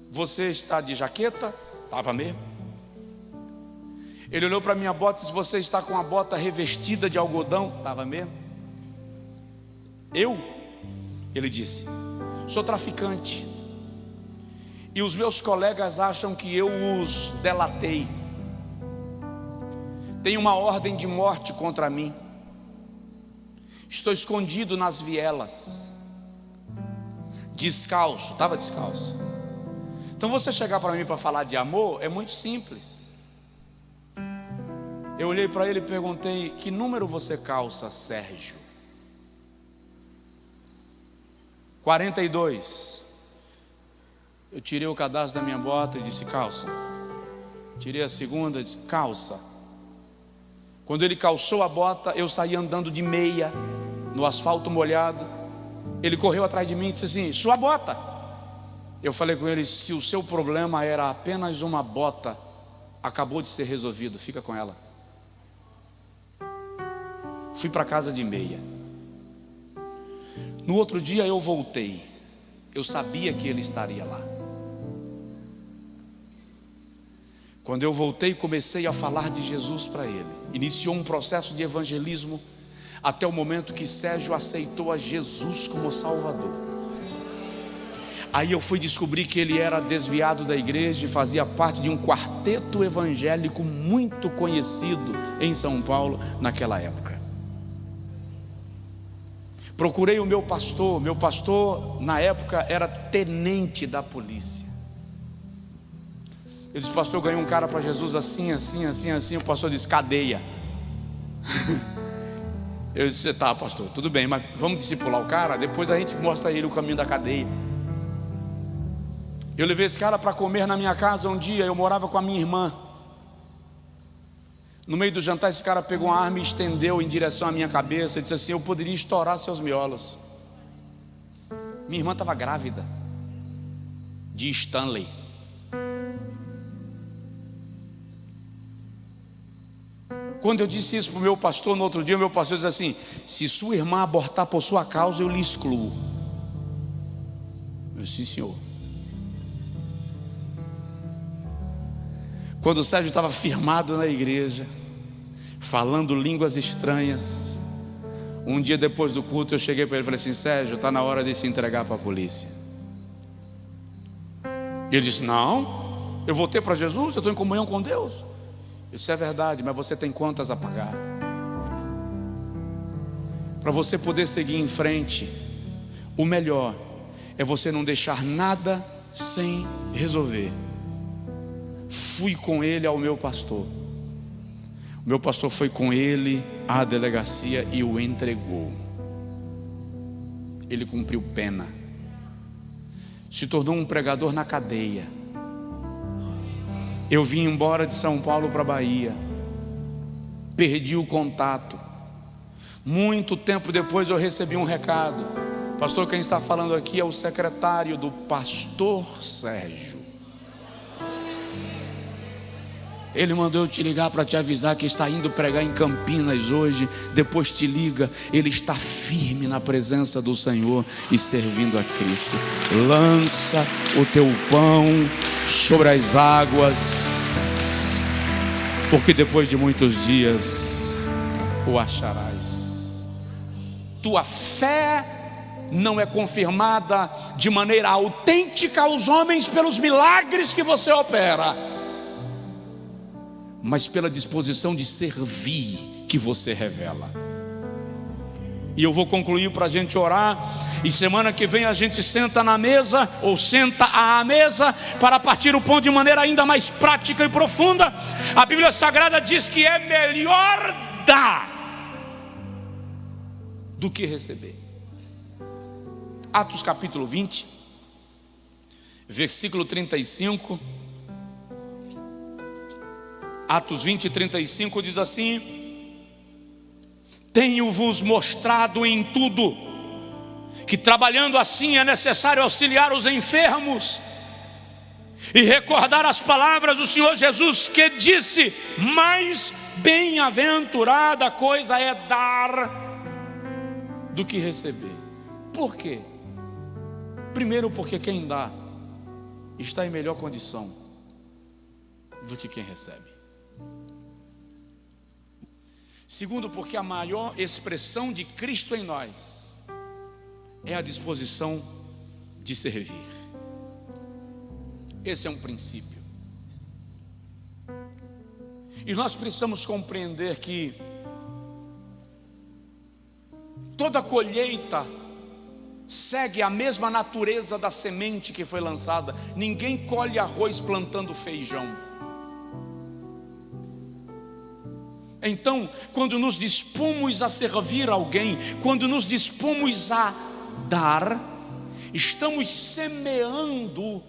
Você está de jaqueta? Estava mesmo. Ele olhou para minha bota e disse: você está com a bota revestida de algodão? Estava mesmo. Eu? Ele disse: sou traficante. E os meus colegas acham que eu os delatei. Tem uma ordem de morte contra mim. Estou escondido nas vielas, descalço, estava descalço. Então você chegar para mim para falar de amor é muito simples. Eu olhei para ele e perguntei: que número você calça, Sérgio? 42. Eu tirei o cadastro da minha bota e disse: calça. Tirei a segunda e disse: calça. Quando ele calçou a bota, eu saí andando de meia no asfalto molhado. Ele correu atrás de mim e disse assim: sua bota. Eu falei com ele: se o seu problema era apenas uma bota, acabou de ser resolvido, fica com ela. Fui para casa de meia. No outro dia eu voltei. Eu sabia que ele estaria lá. Quando eu voltei, comecei a falar de Jesus para ele. Iniciou um processo de evangelismo até o momento que Sérgio aceitou a Jesus como Salvador. Aí eu fui descobrir que ele era desviado da igreja e fazia parte de um quarteto evangélico muito conhecido em São Paulo naquela época. Procurei o meu pastor na época era tenente da polícia. Ele disse: pastor, eu ganhei um cara para Jesus assim. O pastor disse: cadeia. Eu disse: tá, pastor, tudo bem, mas vamos discipular o cara, depois a gente mostra a ele o caminho da cadeia. Eu levei esse cara para comer na minha casa um dia. Eu morava com a minha irmã. No meio do jantar, esse cara pegou uma arma e estendeu em direção à minha cabeça e disse assim: eu poderia estourar seus miolos. Minha irmã estava grávida de Stanley. Quando eu disse isso para o meu pastor, no outro dia o meu pastor disse assim: se sua irmã abortar por sua causa, eu lhe excluo. Eu disse: sim, senhor. Quando o Sérgio estava firmado na igreja, falando línguas estranhas, Um dia depois do culto eu cheguei para ele e falei assim: Sérgio, está na hora de se entregar para a polícia. E ele disse: não, eu voltei para Jesus, eu estou em comunhão com Deus. Isso é verdade, mas você tem contas a pagar. Para você poder seguir em frente, o melhor é você não deixar nada sem resolver. Fui com ele ao meu pastor. O meu pastor foi com ele à delegacia e o entregou. Ele cumpriu pena. Se tornou um pregador na cadeia. Eu vim embora de São Paulo para Bahia. Perdi o contato. Muito tempo depois eu recebi um recado: pastor, quem está falando aqui é o secretário do pastor Sérgio. Ele mandou eu te ligar para te avisar que está indo pregar em Campinas hoje. Depois te liga. Ele está firme na presença do Senhor e servindo a Cristo. Lança o teu pão sobre as águas, porque depois de muitos dias o acharás. Tua fé não é confirmada de maneira autêntica aos homens pelos milagres que você opera, mas pela disposição de servir que você revela. E eu vou concluir para a gente orar. E semana que vem a gente senta na mesa, ou senta à mesa, para partir o pão de maneira ainda mais prática e profunda. A Bíblia Sagrada diz que é melhor dar do que receber. Atos capítulo 20, versículo 35. Atos 20, 35 diz assim: tenho-vos mostrado em tudo que trabalhando assim é necessário auxiliar os enfermos e recordar as palavras do Senhor Jesus, que disse: mais bem-aventurada coisa é dar do que receber. Por quê? Primeiro, porque quem dá está em melhor condição do que quem recebe. Segundo, porque a maior expressão de Cristo em nós é a disposição de servir. Esse é um princípio. E nós precisamos compreender que toda colheita segue a mesma natureza da semente que foi lançada. Ninguém colhe arroz plantando feijão. Então, quando nos dispomos a servir alguém, quando nos dispomos a dar, estamos semeando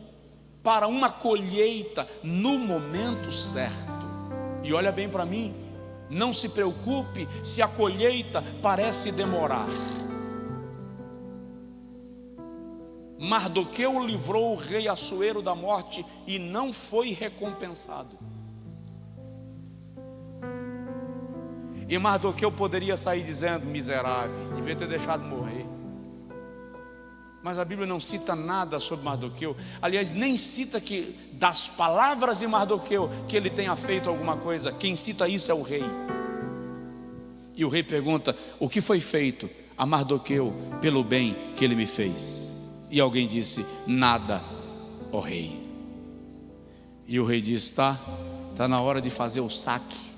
para uma colheita no momento certo. E olha bem para mim, não se preocupe se a colheita parece demorar. Mardoqueu livrou o rei Assuero da morte e não foi recompensado. E Mardoqueu poderia sair dizendo: miserável, devia ter deixado morrer. Mas a Bíblia não cita nada sobre Mardoqueu. Aliás, nem cita que das palavras de Mardoqueu que ele tenha feito alguma coisa. Quem cita isso é o rei. E o rei pergunta: o que foi feito a Mardoqueu pelo bem que ele me fez? E alguém disse: nada, ó rei. E o rei disse: tá na hora de fazer o saque.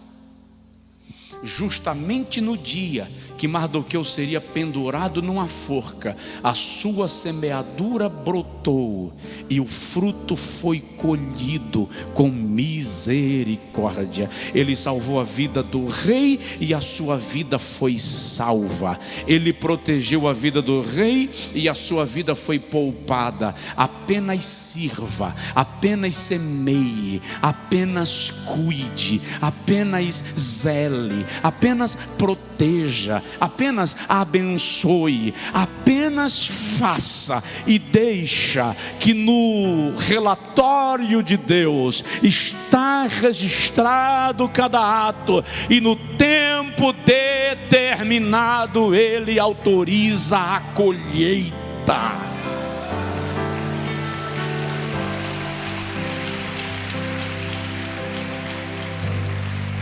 Justamente no dia que Mardoqueu seria pendurado numa forca, a sua semeadura brotou e o fruto foi colhido com misericórdia. Ele salvou a vida do rei e a sua vida foi salva. Ele protegeu a vida do rei e a sua vida foi poupada. Apenas sirva, apenas semeie, apenas cuide, apenas zele, apenas proteja, apenas abençoe, apenas faça e deixa que no relatório de Deus está registrado cada ato, e no tempo determinado Ele autoriza a colheita.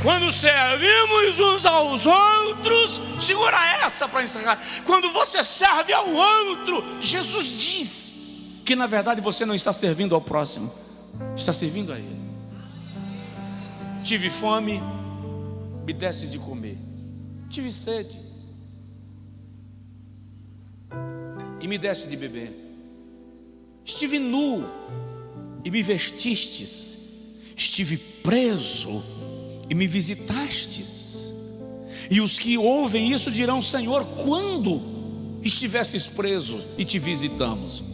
Quando servimos uns aos outros, outros, segura essa para encerrar. Quando você serve ao outro, Jesus diz que na verdade você não está servindo ao próximo, está servindo a Ele. Tive fome, me desse de comer. Tive sede e me deste de beber. Estive nu e me vestistes. Estive preso e me visitastes. E os que ouvem isso dirão: Senhor, quando estivesses preso e te visitamos?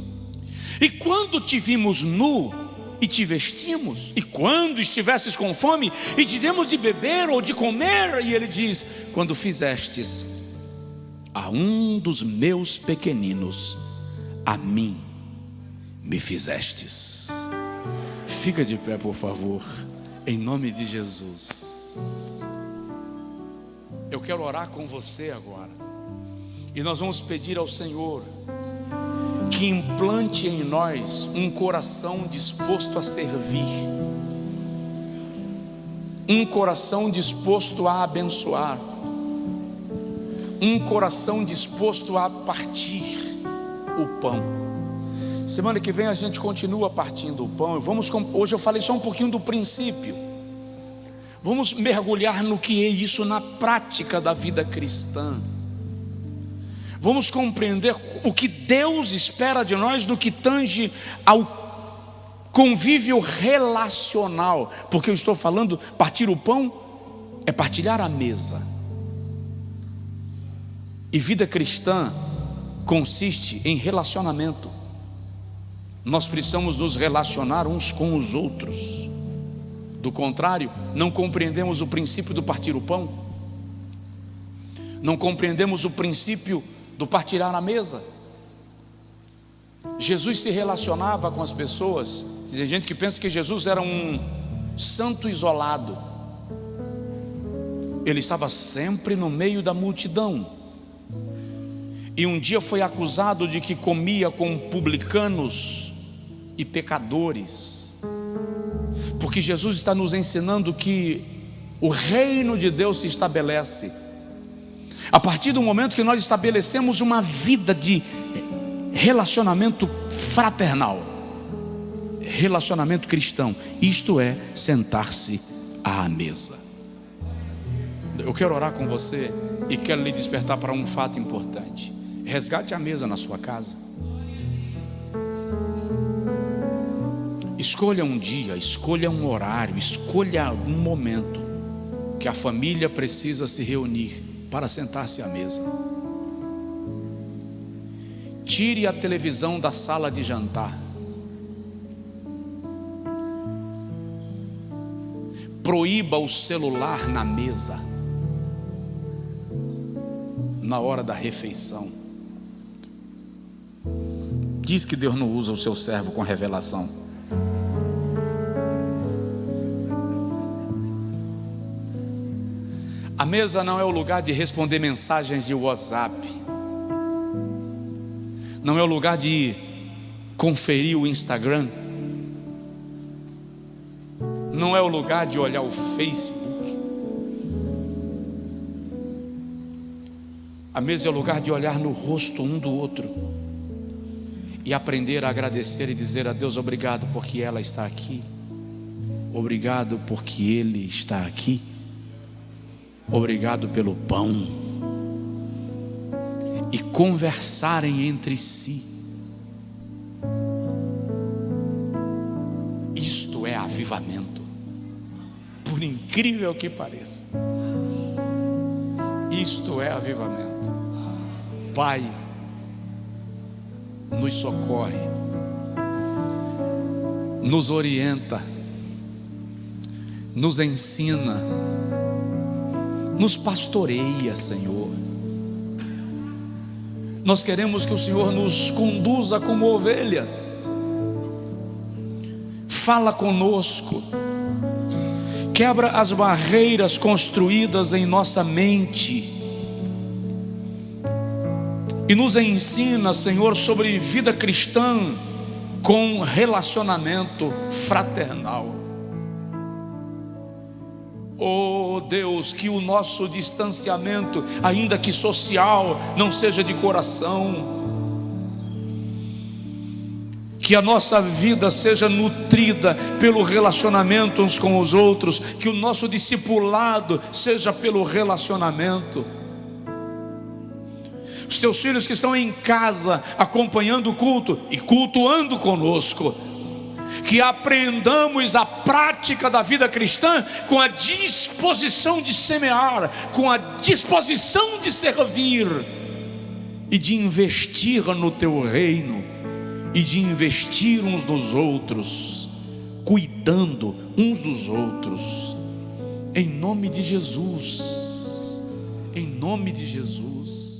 E quando te vimos nu e te vestimos? E quando estivesses com fome e te demos de beber ou de comer? E ele diz: quando fizestes a um dos meus pequeninos, a mim me fizestes. Fica de pé, por favor, em nome de Jesus. Eu quero orar com você agora, e nós vamos pedir ao Senhor que implante em nós um coração disposto a servir, um coração disposto a abençoar, um coração disposto a partir o pão. Semana que vem a gente continua partindo o pão. Hoje eu falei só um pouquinho do princípio. Vamos mergulhar no que é isso na prática da vida cristã. Vamos compreender o que Deus espera de nós no que tange ao convívio relacional. Porque eu estou falando, partir o pão é partilhar a mesa. E vida cristã consiste em relacionamento. Nós precisamos nos relacionar uns com os outros. Do contrário, não compreendemos o princípio do partir o pão, não compreendemos o princípio do partilhar a mesa. Jesus se relacionava com as pessoas. Tem gente que pensa que Jesus era um santo isolado. Ele estava sempre no meio da multidão. E um dia foi acusado de que comia com publicanos e pecadores, porque Jesus está nos ensinando que o reino de Deus se estabelece a partir do momento que nós estabelecemos uma vida de relacionamento fraternal, relacionamento cristão. Isto é sentar-se à mesa. Eu quero orar com você e quero lhe despertar para um fato importante. Resgate a mesa na sua casa. Escolha um dia, escolha um horário, escolha um momento que a família precisa se reunir para sentar-se à mesa. Tire a televisão da sala de jantar. Proíba o celular na mesa, na hora da refeição. Diz que Deus não usa o seu servo com revelação. A mesa não é o lugar de responder mensagens de WhatsApp, não é o lugar de conferir o Instagram, não é o lugar de olhar o Facebook. A mesa é o lugar de olhar no rosto um do outro e aprender a agradecer e dizer a Deus: obrigado porque ela está aqui, obrigado porque ele está aqui, obrigado pelo pão. E conversarem entre si. Isto é avivamento, por incrível que pareça. Isto é avivamento. Pai, nos socorre, nos orienta, nos ensina, nos pastoreia, Senhor. Nós queremos que o Senhor nos conduza como ovelhas. Fala conosco, quebra as barreiras construídas em nossa mente e nos ensina, Senhor, sobre vida cristã com relacionamento fraternal. Oh Deus, que o nosso distanciamento, ainda que social, não seja de coração. Que a nossa vida seja nutrida pelo relacionamento uns com os outros. Que o nosso discipulado seja pelo relacionamento. Os teus filhos que estão em casa acompanhando o culto e cultuando conosco, que aprendamos a prática da vida cristã com a disposição de semear, com a disposição de servir e de investir no teu reino, e de investir uns nos outros, cuidando uns dos outros, em nome de Jesus, em nome de Jesus.